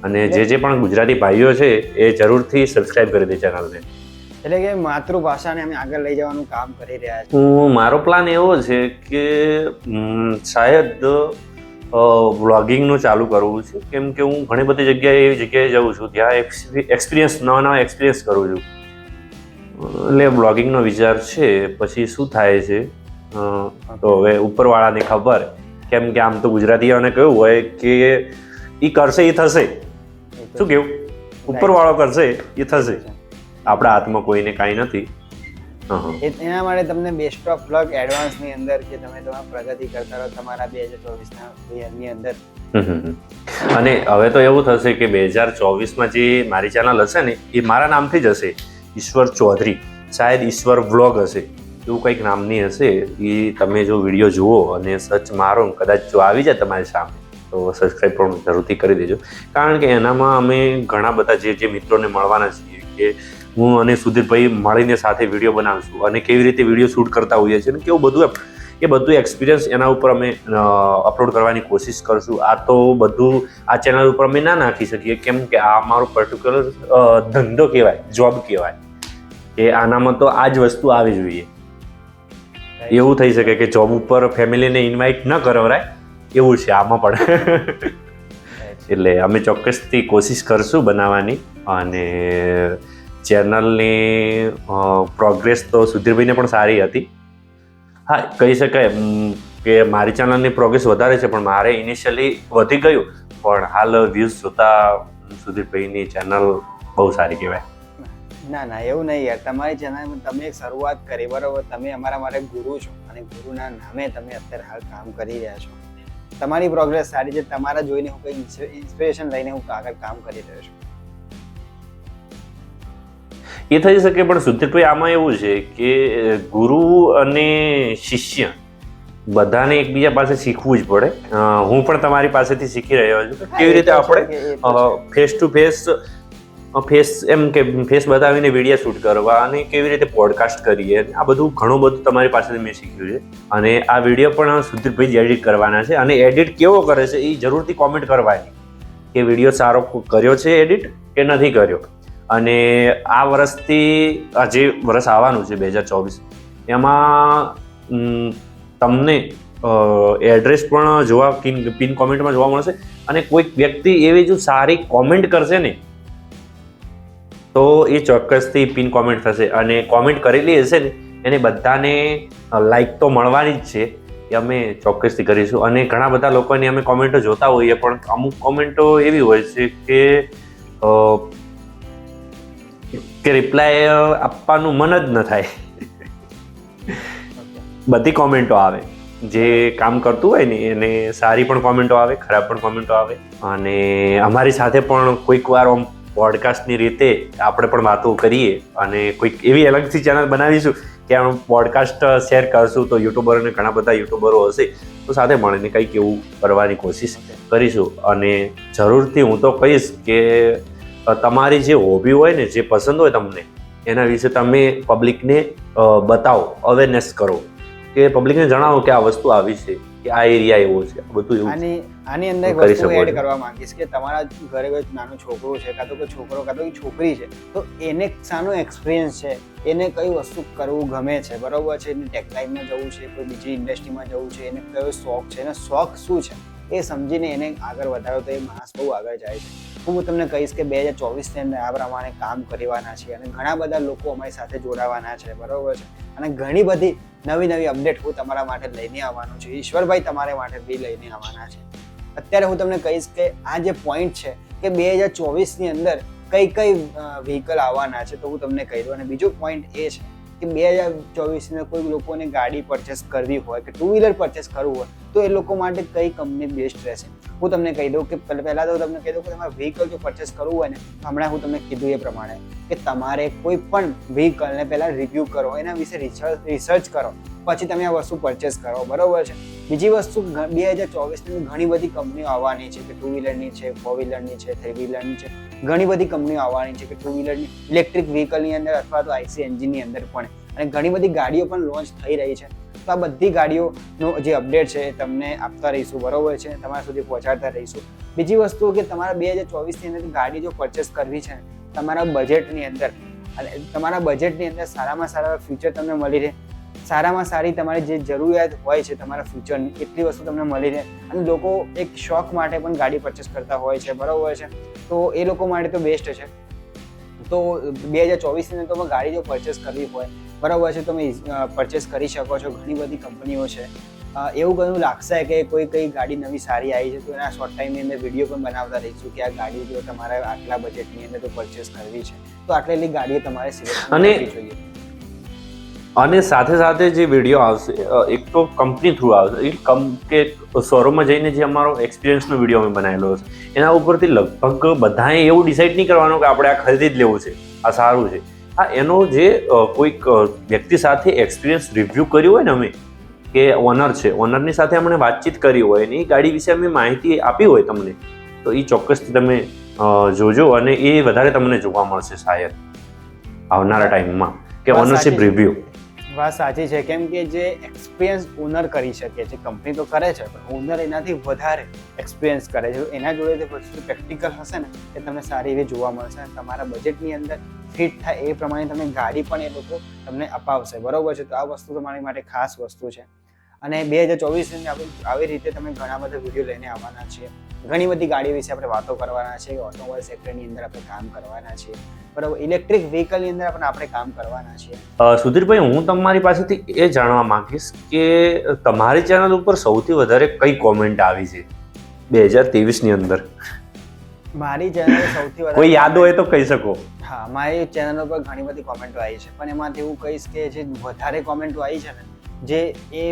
અને જે પણ ગુજરાતી ભાઈઓ છે એ જરૂરથી સબસ્ક્રાઇબ કરી દે ચેનલને. એટલે કે માતૃભાષાને અમે આગળ લઈ જવાનું કામ કરી રહ્યા છીએ. મારો પ્લાન એવો છે કે શાયદ વ્લોગિંગનું ચાલુ કરવું છે, કેમ કે હું ઘણી બધી એવી જગ્યાએ જાઉં છું ત્યાં નવા એક્સપિરિયન્સ કરું છું, એટલે વ્લોગિંગનો વિચાર છે. પછી શું થાય છે તો હવે ઉપરવાળાને ખબર, કેમ કે આમ તો ગુજરાતીઓને કેવું હોય કે એ કરશે એ થશે, શું કેવું, ઉપરવાળો કરશે એ થશે, આપણા હાથમાં કોઈને કાંઈ નથી. એના માટે તમને બેસ્ટ ઓફ લક એડવાન્સની અંદર કે તમે તમારી પ્રગતિ કરતા રહો તમારા 2024ના યરની અંદર. અને હવે તો એવું થશે કે 2024માં જે મારી ચેનલ હશે ને એ મારા નામથી જ હશે, ઈશ્વર ચૌધરી, શાયદ ઈશ્વર વ્લોગ હશે એવું કંઈક નામની હશે. એ તમે જો વિડીયો જુઓ અને સર્ચ મારો કદાચ જો આવી જાય તમારી સામે તો સબસ્ક્રાઈબ પણ જરૂરથી કરી દેજો, કારણ કે એનામાં અમે ઘણા બધા જે મિત્રોને મળવાના છીએ કે હું અને સુધીરભાઈ મળીને સાથે વિડીયો બનાવશું અને કેવી રીતે વિડીયો શૂટ કરતા હોઈએ છીએ, કેવું બધું એ બધું એક્સપિરિયન્સ એના ઉપર અમે અપલોડ કરવાની કોશિશ કરશું. આ તો બધું આ ચેનલ ઉપર અમે ના નાખી શકીએ, કેમ કે આ અમારો પર્ટિક્યુલર ધંધો કહેવાય, જોબ કહેવાય, કે આનામાં તો આ જ વસ્તુ આવી જોઈએ. એવું થઈ શકે કે જોબ ઉપર ફેમિલીને ઇન્વાઇટ ન કરાય એવું છે આમાં પણ. એટલે અમે ચોક્કસથી કોશિશ કરશું બનાવવાની, અને ચેનલની પ્રોગ્રેસ તો સુધીરભાઈને પણ સારી હતી. હા, કહી શકાય કે મારી ચેનલની પ્રોગ્રેસ વધારે છે, પણ મારે ઇનિશિયલી વધી ગયું, પણ હાલ વ્યૂઝ જોતા સુધીરભાઈની ચેનલ બહુ સારી કહેવાય. ના એવું નહીં યાર, તમારી ચેનલમાં તમે એક શરૂઆત કરી, બરાબર, તમે અમારા માટે ગુરુ છો અને ગુરુના નામે તમે અત્યારે હાલ કામ કરી રહ્યા છો. તમારી પ્રોગ્રેસ સારી છે, તમારા જોઈને હું કંઈ ઇન્સ્પિરેશન લઈને હું આગળ કામ કરી રહ્યો છું. એ થઈ શકે, પણ સુધીરભાઈ આમાં એવું છે કે ગુરુ અને શિષ્ય બધાને એકબીજા પાસે શીખવું જ પડે. હું પણ તમારી પાસેથી શીખી રહ્યો છું કેવી રીતે આપણે ફેસ ટુ ફેસ બતાવીને વિડીયો શૂટ કરવા અને કેવી રીતે પોડકાસ્ટ કરીએ, આ બધું ઘણું બધું તમારી પાસેથી મેં શીખ્યું છે. અને આ વિડીયો પણ સુધીરભાઈ જ એડિટ કરવાના છે, અને એડિટ કેવો કરે છે એ જરૂરથી કોમેન્ટ કરવાની કે વિડીયો સારો કર્યો છે એડિટ કે નથી કર્યો. અને આ વર્ષથી આ જે વર્ષ આવવાનું છે 2024 એમાં તમને એડ્રેસ પણ જોવા પિન કોમેન્ટમાં જોવા મળશે, અને કોઈક વ્યક્તિ એવી જો સારી કોમેન્ટ કરશે ને તો એ ચોક્કસથી પિન કોમેન્ટ થશે, અને કોમેન્ટ કરેલી હશે ને એને બધાને લાઈક તો મળવાની જ છે, એ અમે ચોક્કસથી કરીશું. અને ઘણા બધા લોકોની અમે કોમેન્ટો જોતા હોઈએ, પણ અમુક કોમેન્ટો એવી હોય છે કે રિપ્લાય આપવાનું મન જ ન થાય. બધી કોમેન્ટો આવે, જે કામ કરતું હોય ને એને સારી પણ કોમેન્ટો આવે, ખરાબ પણ કોમેન્ટો આવે. અને અમારી સાથે પણ કોઈક વાર પોડકાસ્ટની રીતે આપણે પણ વાતો કરીએ, અને કોઈક એવી અલગથી ચેનલ બનાવીશું કે આમ પોડકાસ્ટ શેર કરશું, તો યુટ્યુબરોને ઘણા બધા યુટ્યુબરો હશે તો સાથે મળીને કંઈક એવું કરવાની કોશિશ કરીશું. અને જરૂરથી હું તો કહીશ કે તમારી જે હોબી હોય ને, જે પસંદ હોય તમને, એના વિશે તમે પબ્લિકને બતાવો, અવેરનેસ કરો કે પબ્લિકને જણાવો કે આ વસ્તુ આવી છે, કે આ એરિયા એવો છે, બધું એવું આની અંદર એક કરી વસ્તુ શકો એડ છો. કરવા માંગીશ કે તમારા ઘરે કોઈ નાનું છોકરું છે, કાં તો કોઈ છોકરો કાં તો કોઈ છોકરી છે, તો એને શાનો એક્સપિરિયન્સ છે, એને કઈ વસ્તુ કરવું ગમે છે, બરોબર છે, એને ટેક લાઈનમાં જવું છે, કોઈ બીજી ઇન્ડસ્ટ્રીમાં જવું છે, એને કયો શોખ છે, એનો શોખ શું છે એ સમજીને એને આગળ વધારો તો એ માણસ બહુ આગળ જાય છે. હું તમને કહીશ કે 2024ની અંદર આ પ્રમાણે કામ કરવાના છે અને ઘણા બધા લોકો અમારી સાથે જોડાવાના છે, બરોબર છે, અને ઘણી બધી નવી અપડેટ હું તમારા માટે લઈને આવવાનો છું. ઈશ્વરભાઈ તમારા માટે બી લઈને આવવાના છે. અત્યારે હું તમને કહીશ કે આ જે પોઈન્ટ છે કે 2024ની અંદર કઈ વ્હીકલ આવવાના છે તો હું તમને કહી દઉં. અને બીજો પોઈન્ટ એ છે કે 2024 કોઈ લોકોને ગાડી પરચેસ કરવી હોય કે ટુ વ્હીલર પરચેસ કરવું હોય તો એ લોકો માટે કઈ કંપની બેસ્ટ રહેશે હું તમને કહી દઉં કે પહેલાં તો તમને કહી દઉં કે તમારે વ્હીકલ જો પરચેસ કરવું હોય ને હમણાં હું તમને કીધું એ પ્રમાણે કે તમારે કોઈ પણ વ્હીકલને પહેલાં રિવ્યૂ કરો, એના વિશે રિસર્ચ કરો, પછી તમે આ વસ્તુ પરચેસ કરો, બરોબર છે. બીજી વસ્તુ 2024ની ઘણી બધી કંપનીઓ આવવાની છે કે ટુ વ્હીલરની છે, ફોર વ્હીલરની છે, થ્રી વ્હીલરની છે, ઘણી બધી કંપનીઓ આવવાની છે કે ટુ વ્હીલરની ઇલેક્ટ્રિક વ્હીકલની અંદર અથવા તો આઈસી એન્જિનની અંદર પણ, અને ઘણી બધી ગાડીઓ પણ લોન્ચ થઈ રહી છે. તો આ બધી ગાડીઓનો જે અપડેટ છે એ તમને આપતા રહીશું, બરોબર છે, તમારા સુધી પહોંચાડતા રહીશું. બીજી વસ્તુ કે તમારા 2024ની અંદર ગાડી જો પરચેસ કરવી છે તમારા બજેટની અંદર, અને તમારા બજેટની અંદર સારામાં સારા ફ્યુચર તમને મળી રહે, સારામાં સારી તમારી જે જરૂરિયાત હોય છે તમારા ફ્યુચરની એટલી વસ્તુ તમને મળી રહે. અને લોકો એક શોખ માટે પણ ગાડી પરચેસ કરતા હોય છે, બરોબર છે, તો એ લોકો માટે તો બેસ્ટ છે. તો 2024ની અંદર તમે ગાડી જો પરચેસ કરવી હોય, બરાબર છે, તમે પરચેસ કરી શકો છો. ઘણી બધી કંપનીઓ છે. એવું ઘણું લાગશે કે કઈ ગાડી નવી સારી આવી છે તો એના શોર્ટ ટાઈમની અંદર વિડીયો પણ બનાવતા રહીશું કે આ ગાડી જો તમારે આટલા બજેટની અંદર તો પરચેસ કરવી છે તો આટલી ગાડીઓ તમારે સિલેક્ટ કરવી જોઈએ. અને સાથે જે વિડીયો આવશે એક તો કંપની થ્રુ આવશે, કે શોરૂમમાં જઈને જે અમારો એક્સપિરિયન્સનો વિડીયો અમે બનાવેલો છે એના ઉપરથી લગભગ બધાએ એવું ડિસાઇડ નહીં કરવાનું કે આપણે આ ખરીદી જ લેવું છે, આ સારું છે. હા, એનો જે કોઈક વ્યક્તિ સાથે એક્સપિરિયન્સ રિવ્યૂ કર્યું હોય ને અમે, કે ઓનર છે, ઓનરની સાથે અમને વાતચીત કરી હોય અને એ ગાડી વિશે અમે માહિતી આપી હોય તમને, તો એ ચોક્કસથી તમે જોજો અને એ વધારે તમને જોવા મળશે શાયદ આવનારા ટાઈમમાં કે ઓનરશિપ રિવ્યૂ. વાત સાચી છે, કેમ કે જે એક્સપિરિયન્સ ઓનર કરી શકે છે, કંપની તો કરે છે પણ ઓનર એનાથી વધારે એક્સપિરિયન્સ કરે છે. એના જોડે જે વસ્તુ પ્રેક્ટિકલ હશે ને એ તમને સારી એવી જોવા મળશે અને તમારા બજેટની અંદર ફિટ થાય એ પ્રમાણે તમે ગાડી પણ એ લોકો તમને અપાવશે, બરોબર છે. તો આ વસ્તુ તમારી માટે ખાસ વસ્તુ છે. અને 2024ની આપણે આવી રીતે તમે ઘણા બધા વિડીયો લઈને આવવાના છીએ. ઘણી બધી ગાડીઓ વિશે આપણે વાતો કરવાના છે. ઓટોમોબાઈલ સેક્ટરની અંદર આપણે કામ કરવાના છીએ, બરાબર. ઇલેક્ટ્રિક વ્હીકલની અંદર પણ આપણે કામ કરવાના છીએ. સુધીરભાઈ, હું તમારી પાસેથી એ જાણવા માંગીશ કે તમારી ચેનલ ઉપર સૌથી વધારે કઈ કોમેન્ટ આવી છે 2023ની અંદર? મારી ચેનલ સૌથી વધારે કોઈ યાદ હોય તો કહી શકો. હા, મારી ચેનલ ઉપર ઘણી બધી કોમેન્ટો આવી છે, પણ એમાંથી એવું કહીશ કે જે વધારે કોમેન્ટો આવી છે ને, જે એ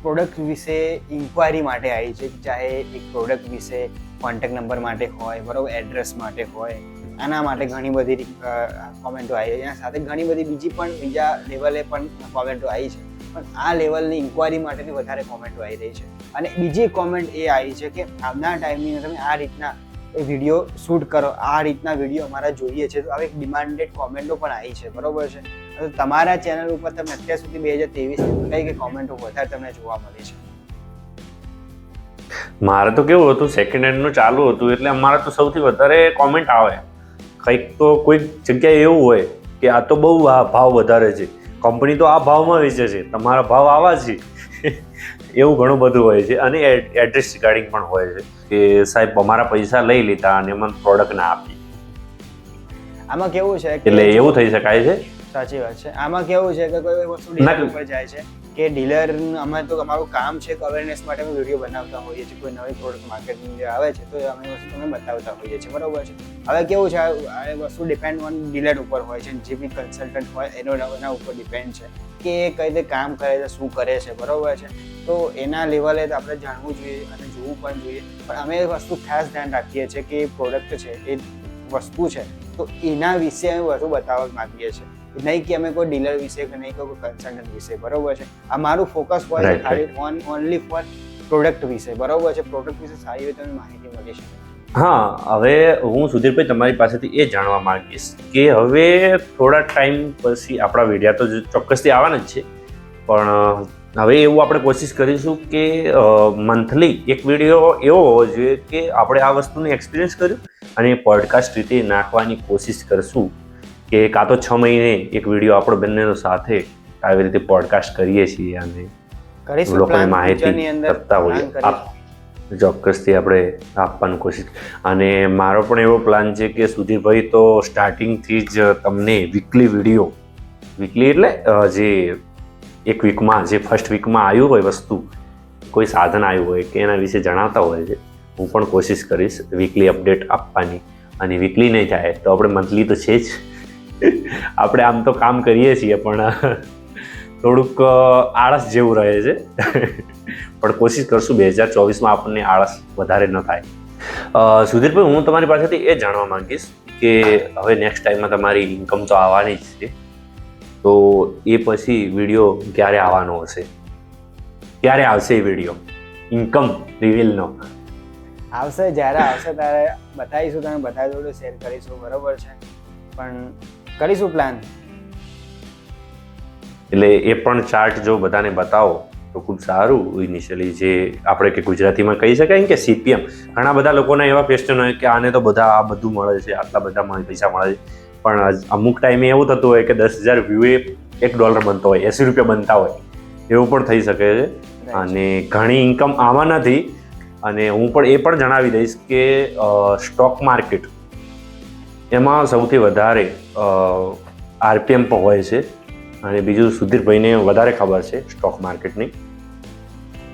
પ્રોડક્ટ વિશે ઇન્ક્વાયરી માટે આવી છે, ચાહે એક પ્રોડક્ટ વિશે કોન્ટેક્ટ નંબર માટે હોય, બરાબર, એડ્રેસ માટે હોય, આના માટે ઘણી બધી કોમેન્ટો આવી છે. એના સાથે ઘણી બધી બીજા લેવલે પણ કોમેન્ટો આવી છે, પણ આ લેવલની ઇન્ક્વાયરી માટેની વધારે કોમેન્ટો આવી રહી છે. અને બીજી કોમેન્ટ એ આવી છે કે આવનાર ટાઈમની અંદર તમે આ રીતના વિડીયો શૂટ કરો, આ રીતના વિડીયો અમારા જોઈએ છે. તો આવી ડિમાન્ડેડ કોમેન્ટો પણ આવી છે, બરોબર છે. તો તમારા ચેનલ ઉપર તમે અત્યાર સુધી 2023 કઈ કોમેન્ટો વધારે તમને જોવા મળી છે? મારે તો કેવું હતું, સેકન્ડ હેન્ડનું ચાલુ હતું એટલે અમારે તો સૌથી વધારે કોમેન્ટ આવે કંઈક તો કોઈક જગ્યાએ એવું હોય કે આ તો બહુ આ ભાવ વધારે છે, કંપની તો આ ભાવમાં વેચે છે, તમારા ભાવ આવા છે. એવું ઘણું બધું હોય છે. અને એડ્રેસ રિગાર્ડિંગ પણ હોય છે કે સાહેબ અમારા પૈસા લઈ લીધા અને મને પ્રોડક્ટ ના આપી. આમાં કેવું છે એટલે એવું થઈ શકાય છે. સાચી વાત છે. આમાં કેવું છે કે કોઈ વસ્તુ ડીલર ઉપર જાય છે કે ડીલર, અમે તો અમારું કામ છે કે અવેરનેસ માટે અમે વિડીયો બનાવતા હોઈએ છીએ. કોઈ નવી પ્રોડક્ટ માર્કેટની અંદર આવે છે તો અમે વસ્તુ અમે બતાવતા હોઈએ છીએ, બરોબર છે. હવે કેવું છે, આ વસ્તુ ડિપેન્ડ ઓન ડીલર ઉપર હોય છે, જે બી કન્સલ્ટન્ટ હોય એના ઉપર ડિપેન્ડ છે કે એ કઈ રીતે કામ કરે છે, શું કરે છે, બરોબર છે. તો એના લેવલે આપણે જાણવું જોઈએ અને જોવું પણ જોઈએ. પણ અમે એ વસ્તુ ખાસ ધ્યાન રાખીએ છીએ કે એ પ્રોડક્ટ છે, એ વસ્તુ છે, તો એના વિશે અમે વધુ બતાવવા માંગીએ છીએ, નહીં કે અમે કોઈ ડીલર વિશે કે નહીં કોઈ કન્સલ્ટન્ટ વિશે, બરોબર છે. આ મારું ફોકસ હોય છે ખાલી ઓનલી ફોર પ્રોડક્ટ વિશે, બરોબર છે. પ્રોડક્ટ વિશે સારી રીતે તમને માહિતી મળી શકે. હા, હવે હું સુધીરભાઈ તમારી પાસેથી એ જાણવા માંગીશ કે હવે થોડા ટાઈમ પછી આપણા વિડીયા તો ચોક્કસથી આવવાના જ છે, પણ હવે એવું આપણે કોશિશ કરીશું કે મંથલી એક વિડીયો એવો હોવો જોઈએ કે આપણે આ વસ્તુને એક્સપિરિયન્સ કર્યું અને પોડકાસ્ટ રીતે નાખવાની કોશિશ કરશું કે કાં તો 6 મહિને એક વિડીયો આપણે બંનેનો સાથે આવી રીતે પોડકાસ્ટ કરીએ છીએ અને લોકોને માહિતી કરતા હોઈએ. ચોક્કસથી આપણે આપવાની કોશિશ. અને મારો પણ એવો પ્લાન છે કે સુધીરભાઈ તો સ્ટાર્ટિંગથી જ તમને વીકલી એટલે જે એક વીકમાં જે ફર્સ્ટ વીકમાં આવ્યું હોય વસ્તુ, કોઈ સાધન આવ્યું હોય કે એના વિશે જણાવતા હોય છે. હું પણ કોશિશ કરીશ વીકલી અપડેટ આપવાની. અને વીકલી નહીં થાય તો આપણે મંથલી તો છે જ. આપણે આમ તો કામ કરીએ છીએ પણ થોડુંક આળસ જેવું રહે છે. પણ કોશિશ કરશું 2024માં આપણને આળસ વધારે ન થાય. સુધીરભાઈ, હું તમારી પાસેથી એ જાણવા માંગીશ કે હવે નેક્સ્ટ ટાઈમમાં તમારી ઇન્કમ તો આવવાની જ છે, તો એ પછી વિડીયો ક્યારે આવવાનો હશે? ક્યારે આવશે એ વિડીયો ઇન્કમ રિવીલનો? આવશે, જ્યારે આવશે ત્યારે બતાવીશું, તમે બધા જોડે શેર કરીશું, બરોબર છે? પણ કરીશું પ્લાન. એટલે એ પણ ચાર્ટ જો બધાને બતાવો તો ખૂબ સારું. ઇનિશિયલી જે આપણે કે ગુજરાતીમાં કહી શકાય કે CPM, ઘણા બધા લોકોના એવા ક્વેશ્ચન હોય કે આને તો બધા આ બધું મળે છે, આટલા બધા પૈસા મળે છે, પણ અમુક ટાઈમે એવું થતું હોય કે 10,000 વ્યૂ $1 બનતો હોય, 80 રૂપિયા બનતા હોય, એવું પણ થઈ શકે છે. અને ઘણી ઇન્કમ આમાં નથી. અને હું પણ એ પણ જણાવી દઈશ કે સ્ટોક માર્કેટ એમાં સૌથી વધારે RPM પણ હોય છે. અને બીજું સુધીરભાઈને વધારે ખબર છે સ્ટોક માર્કેટની.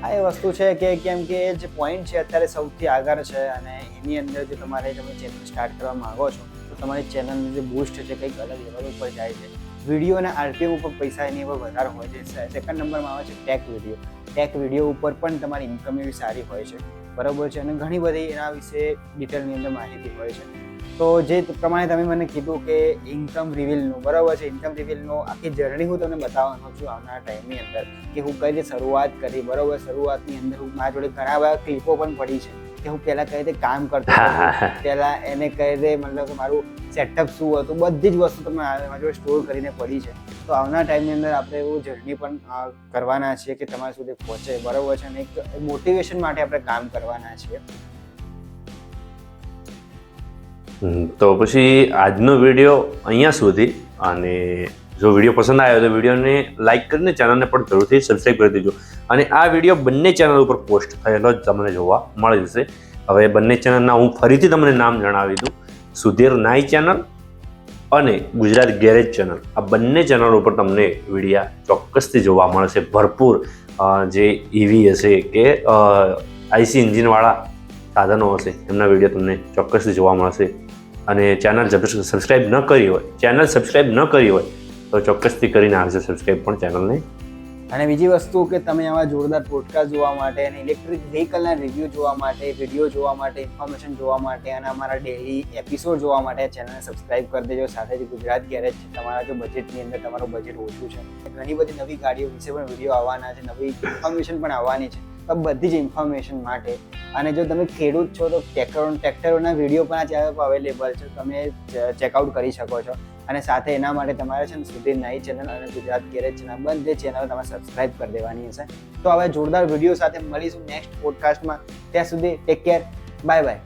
આ એ વસ્તુ છે કે કેમ કે એ જે પોઈન્ટ છે અત્યારે સૌથી આગળ છે, અને એની અંદર જો તમે ચેનલ સ્ટાર્ટ કરવા માંગો છો તો તમારી ચેનલનું જે બૂસ્ટ છે કંઈક અલગ લેવલ ઉપર જાય છે. વિડીયોના RPM ઉપર પૈસા એની ઉપર વધારે હોય છે. સેકન્ડ નંબરમાં આવે છે ટેક વિડીયો ઉપર પણ તમારી ઇન્કમ એવી સારી હોય છે, બરાબર છે? અને ઘણી બધી એના વિશે ડિટેલની અંદર માહિતી હોય છે. તો જે પ્રમાણે તમે મને કીધું કે ઇન્કમ રિવીલનું, બરાબર છે, ઇન્કમ રિવીલનો આખી જર્ની હું તમને બતાવવાનો છું આવનારા ટાઈમની અંદર કે હું કઈ રીતે શરૂઆત કરી, બરાબર? શરૂઆતની અંદર મારા જોડે ઘણા બધા ક્લિપો પણ પડી છે કે હું પહેલાં કઈ રીતે કામ કરતો હતો, પહેલાં એને કઈ રીતે મતલબ કે મારું સેટઅપ શું હતું, બધી જ વસ્તુ તમે મારા જોડે સ્ટોર કરીને પડી છે. તો આવનારા ટાઈમની અંદર આપણે એવું જર્ની પણ કરવાના છીએ કે તમારા સુધી પહોંચે, બરાબર છે? અને એક મોટિવેશન માટે આપણે કામ કરવાના છીએ. તો પછી આજનો વિડીયો અહીંયા સુધી. અને જો વિડીયો પસંદ આવ્યો તો વિડીયોને લાઇક કરીને ચેનલને પણ જરૂરથી સબસ્ક્રાઈબ કરી દેજો. અને આ વિડીયો બંને ચેનલ ઉપર પોસ્ટ થયેલો જ તમને જોવા મળી જશે. હવે બંને ચેનલના હું ફરીથી તમને નામ જણાવી દઉં. સુધીર નાઈ ચેનલ અને ગુજરાત ગેરેજ ચેનલ, આ બંને ચેનલ ઉપર તમને વિડીયા ચોક્કસથી જોવા મળશે. ભરપૂર જે EV હશે કે IC એન્જિનવાળા સાધનો હશે એમના વિડીયો તમને ચોક્કસથી જોવા મળશે. અને ચેનલ સબસ્ક્રાઈબ ન કરી હોય તો ચોક્કસથી કરીને આવશે સબસ્ક્રાઈબ પણ ચેનલને. અને બીજી વસ્તુ કે તમે આવા જોરદાર પોડકાસ્ટ જોવા માટે અને ઇલેક્ટ્રિક વ્હીકલના રિવ્યૂ જોવા માટે, વિડીયો જોવા માટે, ઇન્ફોર્મેશન જોવા માટે અને અમારા ડેલી એપિસોડ જોવા માટે ચેનલને સબસ્ક્રાઈબ કરી દેજો. સાથે જ ગુજરાત ગેરેજ છે, તમારા જો બજેટની અંદર તમારું બજેટ ઓછું છે, ઘણી બધી નવી ગાડીઓ વિશે પણ વિડીયો આવવાના છે, નવી ઇન્ફોર્મેશન પણ આવવાની છે. તો બધી જ ઇન્ફોર્મેશન માટે. અને જો તમે ખેડૂત છો તો ટ્રેક્ટરોના વિડીયો પણ આ ચેનલ પર અવેલેબલ છે, તમે ચેકઆઉટ કરી શકો છો. અને સાથે એના માટે તમારે છે ને સુધીર નાઈ ચેનલ અને ગુજરાત ગેરેજ ચેનલ બંને ચેનલ તમારે સબસ્ક્રાઈબ કરી દેવાની હશે. તો હવે જોરદાર વિડીયો સાથે મળીશું નેક્સ્ટ પોડકાસ્ટમાં. ત્યાં સુધી ટેક કેર, બાય બાય.